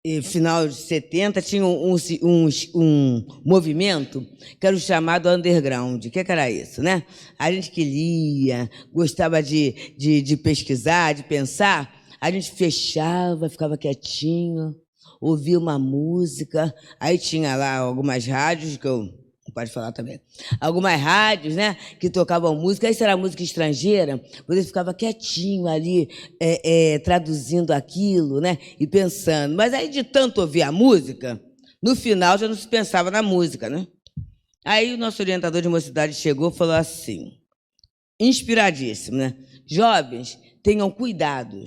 E final de 70, tinha um movimento que era o chamado underground. O que era isso, né? A gente que lia, gostava de pesquisar, de pensar, a gente fechava, ficava quietinho, ouvia uma música, aí tinha lá algumas rádios, que eu... Pode falar também. Algumas rádios, né, que tocavam música, aí se era música estrangeira, você ficava quietinho ali, traduzindo aquilo, né, e pensando. Mas aí, de tanto ouvir a música, no final já não se pensava na música, né? Aí o nosso orientador de mocidade chegou e falou assim, inspiradíssimo, né? Jovens, tenham cuidado.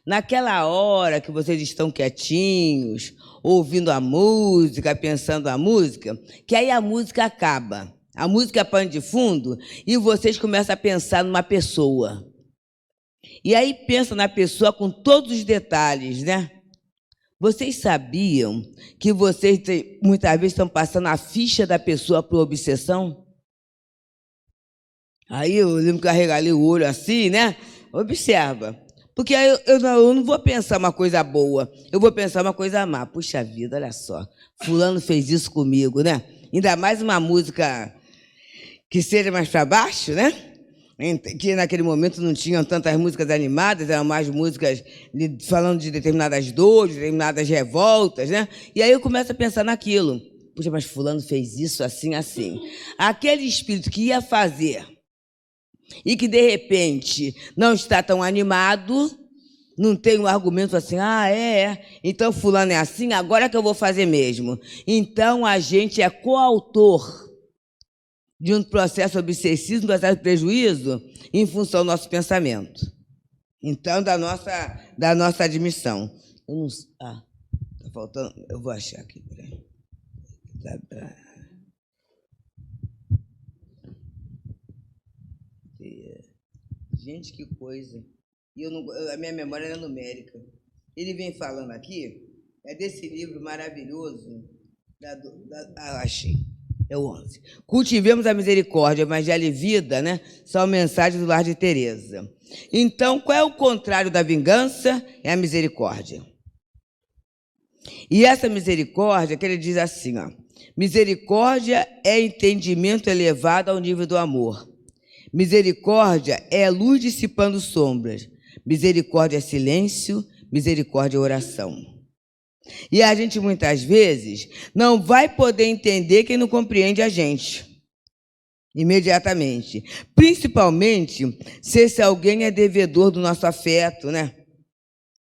Naquela hora que vocês estão quietinhos, ouvindo a música, pensando a música, que aí a música acaba. A música é pano de fundo e vocês começam a pensar numa pessoa. E aí pensa na pessoa com todos os detalhes, né? Vocês sabiam que vocês muitas vezes estão passando a ficha da pessoa para obsessão? Aí eu lembro que eu arregalei o olho assim, né? Observa. Porque aí eu não vou pensar uma coisa boa, eu vou pensar uma coisa má. Puxa vida, olha só, fulano fez isso comigo, né? Ainda mais uma música que seja mais para baixo, né? Que naquele momento não tinham tantas músicas animadas, eram mais músicas falando de determinadas dores, determinadas revoltas, né? E aí eu começo a pensar naquilo. Puxa, mas fulano fez isso assim, assim. Aquele espírito que ia fazer e que, de repente, não está tão animado, não tem um argumento assim, então fulano é assim, agora que eu vou fazer mesmo. Então, a gente é coautor de um processo obsessivo, um processo de prejuízo, em função do nosso pensamento. Então, da nossa admissão. Eu não... tá faltando... Eu vou achar aqui, peraí. Gente, que coisa. E a minha memória é numérica. Ele vem falando aqui, é desse livro maravilhoso. Achei. É o 11. Cultivemos a misericórdia, Evangelho e Vida, né? São mensagens do Lar de Teresa. Então, qual é o contrário da vingança? É a misericórdia. E essa misericórdia, que ele diz assim, ó, misericórdia é entendimento elevado ao nível do amor. Misericórdia é luz dissipando sombras. Misericórdia é silêncio, misericórdia é oração. E a gente, muitas vezes, não vai poder entender quem não compreende a gente imediatamente. Principalmente se esse alguém é devedor do nosso afeto, né?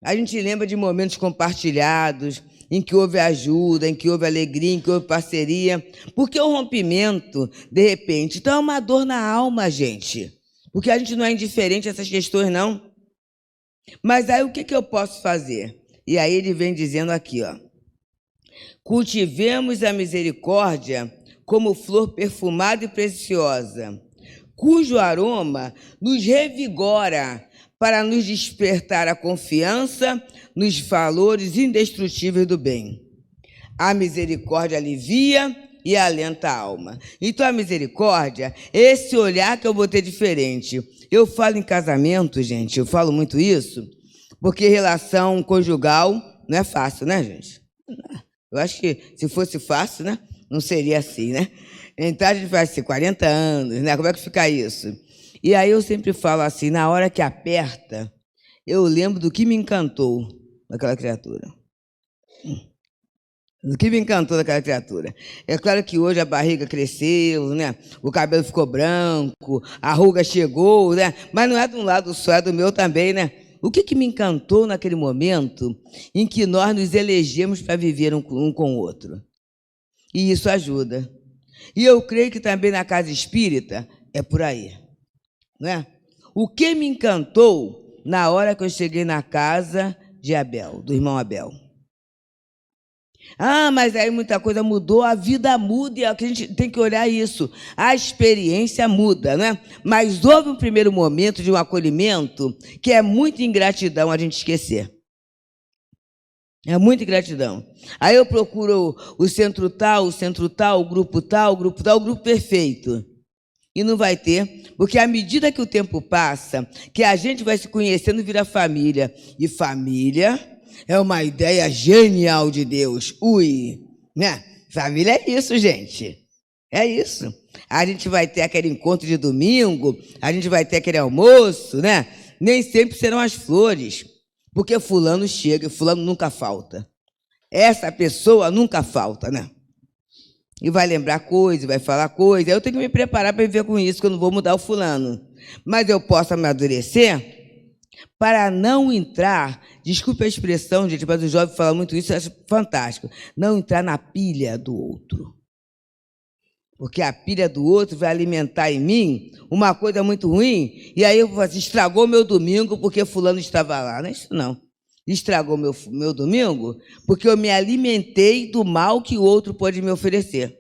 A gente lembra de momentos compartilhados, em que houve ajuda, em que houve alegria, em que houve parceria. Porque o rompimento, de repente, então é uma dor na alma, gente. Porque a gente não é indiferente a essas questões, não. Mas aí o que eu posso fazer? E aí ele vem dizendo aqui, ó. Cultivemos a misericórdia como flor perfumada e preciosa, cujo aroma nos revigora para nos despertar a confiança nos valores indestrutíveis do bem. A misericórdia alivia e alenta a alma. Então, a misericórdia é esse olhar que eu vou ter diferente. Eu falo em casamento, gente, eu falo muito isso, porque relação conjugal não é fácil, né, gente? Eu acho que se fosse fácil, né, não seria assim, né? Então, a gente vai ser 40 anos, né? Como é que fica isso? E aí eu sempre falo assim, na hora que aperta, eu lembro do que me encantou naquela criatura. O que me encantou daquela criatura. É claro que hoje a barriga cresceu, né? O cabelo ficou branco, a ruga chegou, né? Mas não é de um lado só, é do meu também, né? O que me encantou naquele momento em que nós nos elegemos para viver um com o outro? E isso ajuda. E eu creio que também na casa espírita é por aí, não é? O que me encantou na hora que eu cheguei na casa de Abel, do irmão Abel? Ah, mas aí muita coisa mudou, a vida muda, e a gente tem que olhar isso. A experiência muda, né? Mas houve um primeiro momento de um acolhimento que é muita ingratidão a gente esquecer. É muita ingratidão. Aí eu procuro o centro tal, o grupo tal, o grupo perfeito. E não vai ter, porque à medida que o tempo passa, que a gente vai se conhecendo, vira família. E família é uma ideia genial de Deus. Ui, né? Família é isso, gente. É isso. A gente vai ter aquele encontro de domingo, a gente vai ter aquele almoço, né? Nem sempre serão as flores, porque fulano chega e fulano nunca falta. Essa pessoa nunca falta, né? E vai lembrar coisa, vai falar coisa. Eu tenho que me preparar para viver com isso, que eu não vou mudar o fulano. Mas eu posso amadurecer para não entrar, desculpe a expressão, gente, mas o jovem fala muito isso, eu acho fantástico, não entrar na pilha do outro. Porque a pilha do outro vai alimentar em mim uma coisa muito ruim, e aí eu vou fazer, estragou meu domingo porque fulano estava lá. Não é isso, não. Estragou meu domingo porque eu me alimentei do mal que o outro pode me oferecer.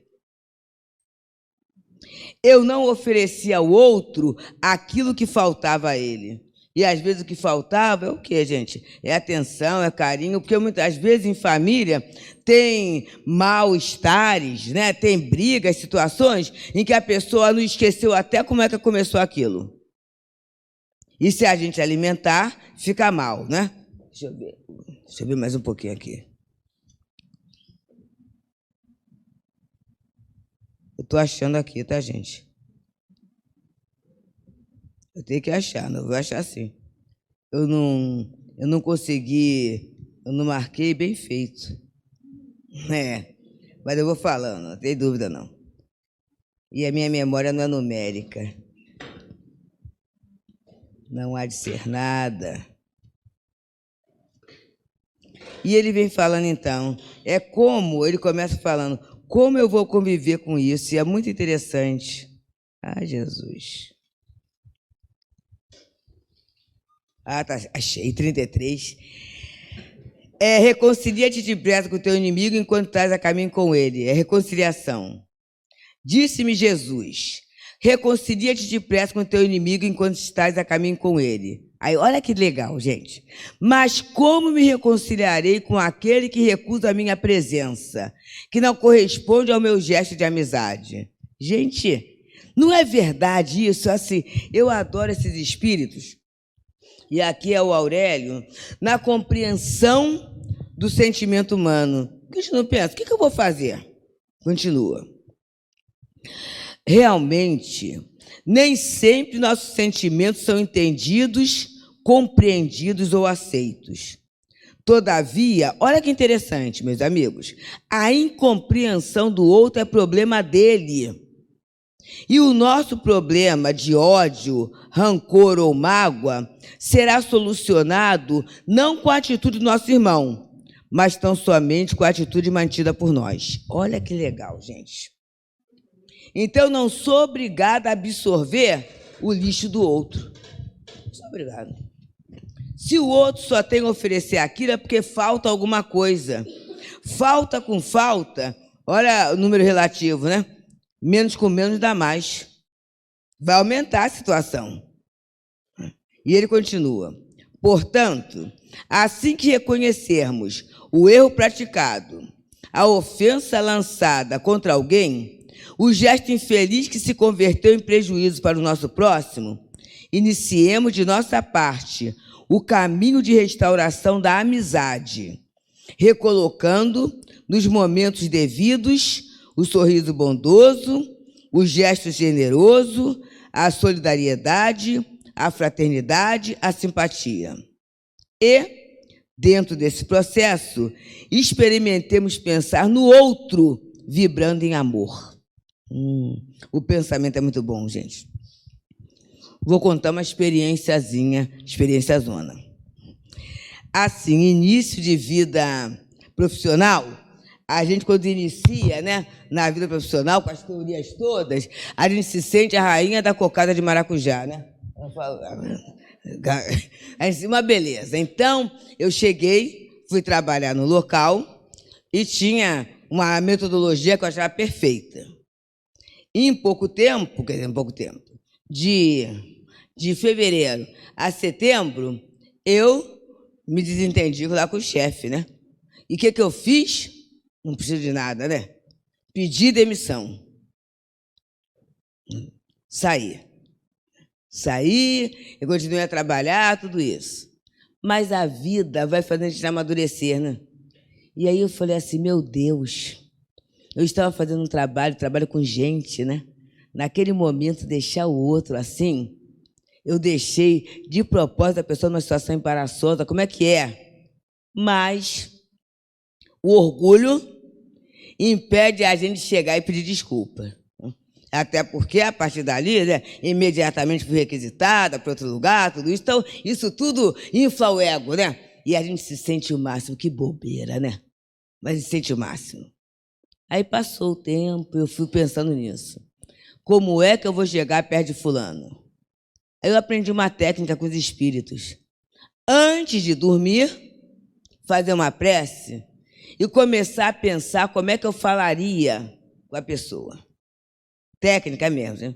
Eu não ofereci ao outro aquilo que faltava a ele. E às vezes o que faltava é o quê, gente? É atenção, é carinho, porque muitas vezes em família tem mal-estares, né? Tem brigas, situações em que a pessoa não esqueceu até como é que começou aquilo. E se a gente alimentar, fica mal, né? Deixa eu ver mais um pouquinho aqui. Eu estou achando aqui, tá, gente? Eu tenho que achar, não vou achar assim. Eu não consegui, eu não marquei bem feito. Mas eu vou falando, não tem dúvida não. E a minha memória não é numérica. Não há de ser nada. E ele vem falando então, ele começa falando, como eu vou conviver com isso? E é muito interessante. Ah, Jesus. Ah, tá, achei, 33. Reconcilia-te depressa com o teu inimigo enquanto estás a caminho com ele. É reconciliação. Disse-me Jesus, reconcilia-te depressa com o teu inimigo enquanto estás a caminho com ele. Aí, olha que legal, gente. Mas como me reconciliarei com aquele que recusa a minha presença, que não corresponde ao meu gesto de amizade? Gente, não é verdade isso? Assim, eu adoro esses espíritos. E aqui é o Aurélio, na compreensão do sentimento humano. A gente não pensa, o que eu vou fazer? Continua. Realmente, nem sempre nossos sentimentos são entendidos, compreendidos ou aceitos. Todavia, olha que interessante, meus amigos, a incompreensão do outro é problema dele. E o nosso problema de ódio, rancor ou mágoa será solucionado não com a atitude do nosso irmão, mas tão somente com a atitude mantida por nós. Olha que legal, gente. Então, não sou obrigada a absorver o lixo do outro. Não sou obrigada. Se o outro só tem a oferecer aquilo, é porque falta alguma coisa. Falta com falta, olha o número relativo, né? Menos com menos dá mais. Vai aumentar a situação. E ele continua. Portanto, assim que reconhecermos o erro praticado, a ofensa lançada contra alguém, o gesto infeliz que se converteu em prejuízo para o nosso próximo, iniciemos de nossa parte o caminho de restauração da amizade, recolocando nos momentos devidos o sorriso bondoso, o gesto generoso, a solidariedade, a fraternidade, a simpatia. E, dentro desse processo, experimentemos pensar no outro vibrando em amor. O pensamento é muito bom, gente. Vou contar uma experiência zona. Assim, início de vida profissional, a gente, quando inicia, né, na vida profissional, com as teorias todas, a gente se sente a rainha da cocada de maracujá, né? Uma beleza. Então, eu cheguei, fui trabalhar no local e tinha uma metodologia que eu achava perfeita. E em pouco tempo, de fevereiro a setembro, eu me desentendi lá com o chefe, né? E o que eu fiz? Não preciso de nada, né? Pedi demissão. Saí, eu continuei a trabalhar, tudo isso. Mas a vida vai fazendo a gente amadurecer, né? E aí eu falei assim, meu Deus, eu estava fazendo um trabalho com gente, né? Naquele momento, deixar o outro assim, eu deixei de propósito a pessoa numa situação embaraçosa, como é que é? Mas o orgulho impede a gente de chegar e pedir desculpa. Até porque, a partir dali, né, imediatamente fui requisitada para outro lugar, tudo isso. Então, isso tudo infla o ego, né? E a gente se sente o máximo. Que bobeira, né? Mas se sente o máximo. Aí passou o tempo, eu fui pensando nisso. Como é que eu vou chegar perto de fulano? Aí eu aprendi uma técnica com os espíritos. Antes de dormir, fazer uma prece e começar a pensar como é que eu falaria com a pessoa. Técnica mesmo, né?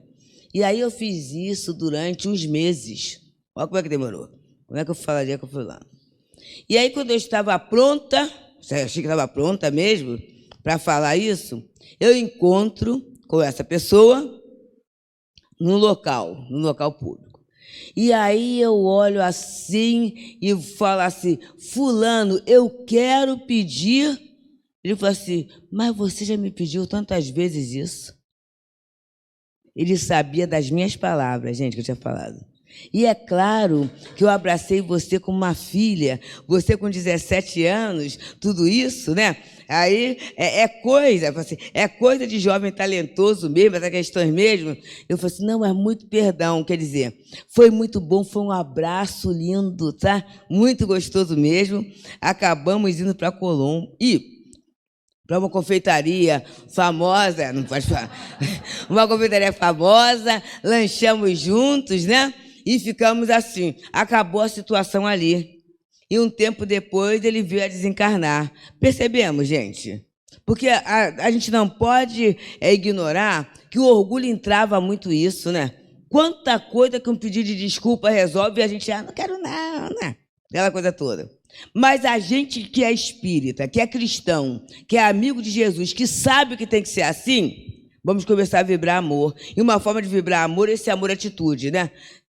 E aí eu fiz isso durante uns meses. Olha como é que demorou. Como é que eu falaria com o fulano? E aí, quando eu estava pronta, achei que estava pronta mesmo para falar isso, eu encontro com essa pessoa num local público. E aí eu olho assim e falo assim, fulano, eu quero pedir. Ele falou assim, mas você já me pediu tantas vezes isso. Ele sabia das minhas palavras, gente, que eu tinha falado. E é claro que eu abracei você como uma filha, você com 17 anos, tudo isso, né? Aí é coisa de jovem talentoso mesmo, essas questões mesmo. Eu falei assim, não, mas muito perdão, quer dizer, foi muito bom, foi um abraço lindo, tá? Muito gostoso mesmo. Acabamos indo para Colombo e para uma confeitaria famosa, não pode falar, uma confeitaria famosa, lanchamos juntos, né? E ficamos assim. Acabou a situação ali. E um tempo depois ele veio a desencarnar. Percebemos, gente? Porque a gente não pode ignorar que o orgulho entrava muito isso, né? Quanta coisa que um pedido de desculpa resolve e a gente, não quero não, né? Aquela coisa toda. Mas a gente que é espírita, que é cristão, que é amigo de Jesus, que sabe que tem que ser assim, vamos começar a vibrar amor. E uma forma de vibrar amor é esse amor atitude, né?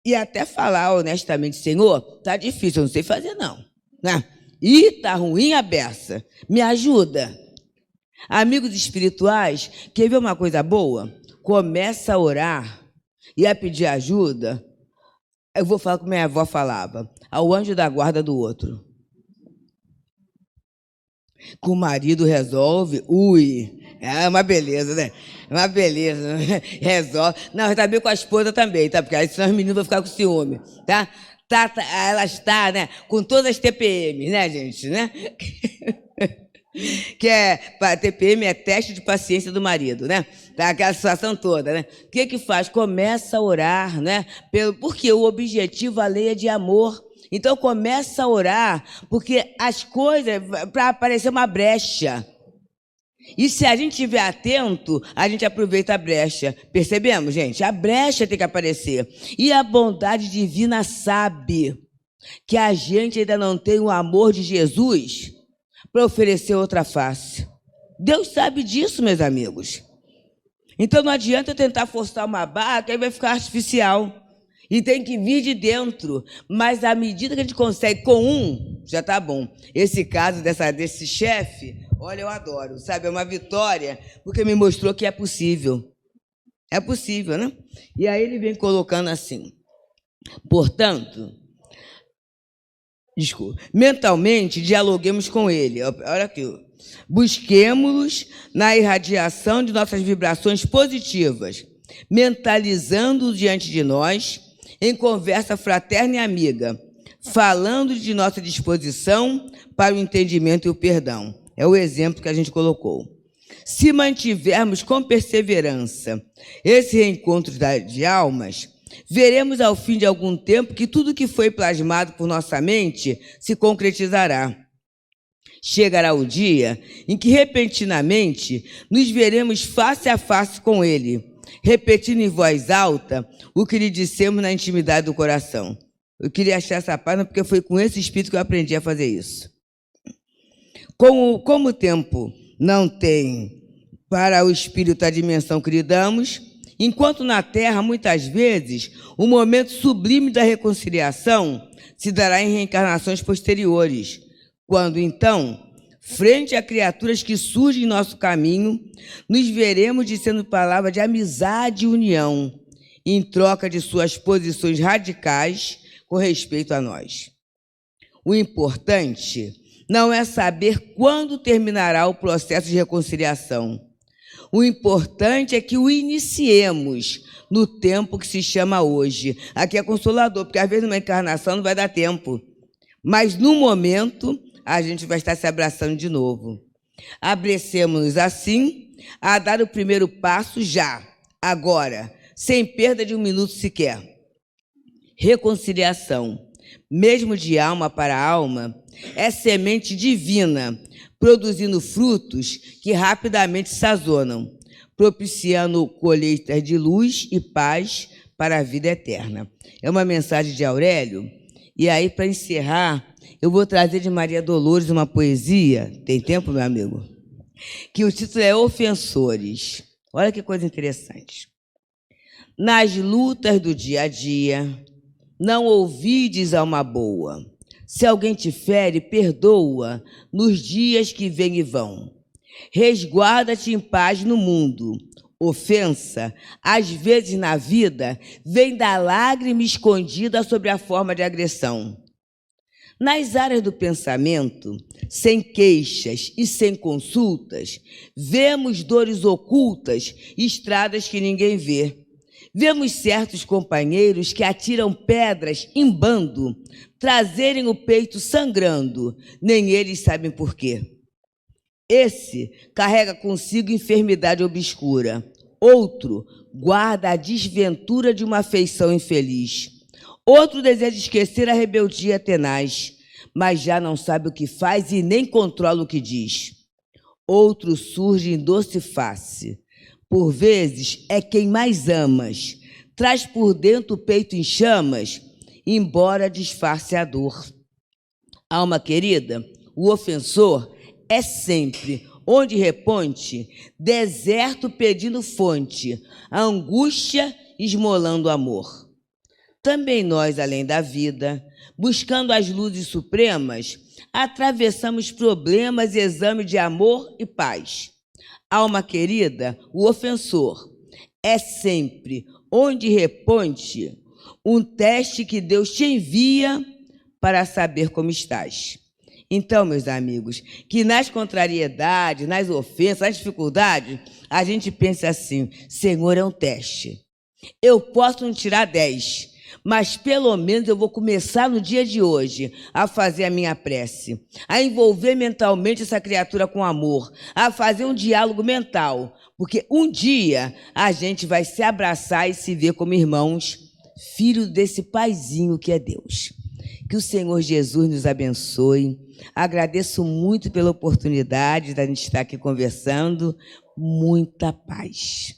E até falar honestamente, Senhor, tá difícil, eu não sei fazer não, né? E tá ruim a beça, me ajuda. Amigos espirituais, quer ver uma coisa boa? Começa a orar e a pedir ajuda. Eu vou falar como minha avó falava, ao anjo da guarda do outro. Com o marido resolve, é uma beleza, né? Uma beleza, resolve. Não, tá bem com a esposa também, tá? Porque aí senão os meninos vão ficar com ciúme, tá? Ela está, né? Com todas as TPM, né, gente, né? Que TPM é teste de paciência do marido, né? Tá, aquela situação toda, né? O que faz? Começa a orar, né? Porque o objetivo, a lei é de amor. Então, começa a orar, porque as coisas, para aparecer uma brecha. E se a gente estiver atento, a gente aproveita a brecha. Percebemos, gente? A brecha tem que aparecer. E a bondade divina sabe que a gente ainda não tem o amor de Jesus para oferecer outra face. Deus sabe disso, meus amigos. Então, não adianta eu tentar forçar uma barra, que aí vai ficar artificial. E tem que vir de dentro. Mas à medida que a gente consegue com já está bom. Esse caso desse chefe, olha, eu adoro, sabe? É uma vitória, porque me mostrou que é possível. É possível, né? E aí ele vem colocando assim. Portanto, mentalmente dialoguemos com ele. Olha aqui. Busquemos-los na irradiação de nossas vibrações positivas, mentalizando-o diante de nós, em conversa fraterna e amiga, falando de nossa disposição para o entendimento e o perdão. É o exemplo que a gente colocou. Se mantivermos com perseverança esse reencontro de almas, veremos ao fim de algum tempo que tudo que foi plasmado por nossa mente se concretizará. Chegará o dia em que, repentinamente, nos veremos face a face com ele, repetindo em voz alta o que lhe dissemos na intimidade do coração. Eu queria achar essa página porque foi com esse espírito que eu aprendi a fazer isso. Como o tempo não tem para o espírito a dimensão que lhe damos, enquanto na Terra, muitas vezes, o momento sublime da reconciliação se dará em reencarnações posteriores, quando, então, frente a criaturas que surgem em nosso caminho, nos veremos dizendo palavras de amizade e união, em troca de suas posições radicais com respeito a nós. O importante não é saber quando terminará o processo de reconciliação. O importante é que o iniciemos no tempo que se chama hoje. Aqui é consolador, porque às vezes numa encarnação não vai dar tempo. Mas no momento, a gente vai estar se abraçando de novo. Abracemos-nos assim a dar o primeiro passo já, agora, sem perda de um minuto sequer. Reconciliação, mesmo de alma para alma, é semente divina, produzindo frutos que rapidamente sazonam, propiciando colheitas de luz e paz para a vida eterna. É uma mensagem de Aurélio. E aí, para encerrar, eu vou trazer de Maria Dolores uma poesia, tem tempo, meu amigo? Que o título é Ofensores. Olha que coisa interessante. Nas lutas do dia a dia, não ouvides alma boa. Se alguém te fere, perdoa nos dias que vêm e vão. Resguarda-te em paz no mundo. Ofensa, às vezes na vida, vem da lágrima escondida sobre a forma de agressão. Nas áreas do pensamento, sem queixas e sem consultas, vemos dores ocultas, estradas que ninguém vê. Vemos certos companheiros que atiram pedras em bando, trazerem o peito sangrando, nem eles sabem por quê. Esse carrega consigo enfermidade obscura. Outro guarda a desventura de uma afeição infeliz. Outro deseja esquecer a rebeldia tenaz, mas já não sabe o que faz e nem controla o que diz. Outro surge em doce face. Por vezes é quem mais amas. Traz por dentro o peito em chamas, embora disfarce a dor. Alma querida, o ofensor é sempre, onde reponte, deserto pedindo fonte, a angústia esmolando amor. Também nós, além da vida, buscando as luzes supremas, atravessamos problemas e exame de amor e paz. Alma querida, o ofensor é sempre, onde reponte, um teste que Deus te envia para saber como estás. Então, meus amigos, que nas contrariedades, nas ofensas, nas dificuldades, a gente pense assim, Senhor, é um teste. Eu posso não tirar 10, mas pelo menos eu vou começar no dia de hoje a fazer a minha prece, a envolver mentalmente essa criatura com amor, a fazer um diálogo mental, porque um dia a gente vai se abraçar e se ver como irmãos, filhos desse paizinho que é Deus. Que o Senhor Jesus nos abençoe. Agradeço muito pela oportunidade de a gente estar aqui conversando. Muita paz.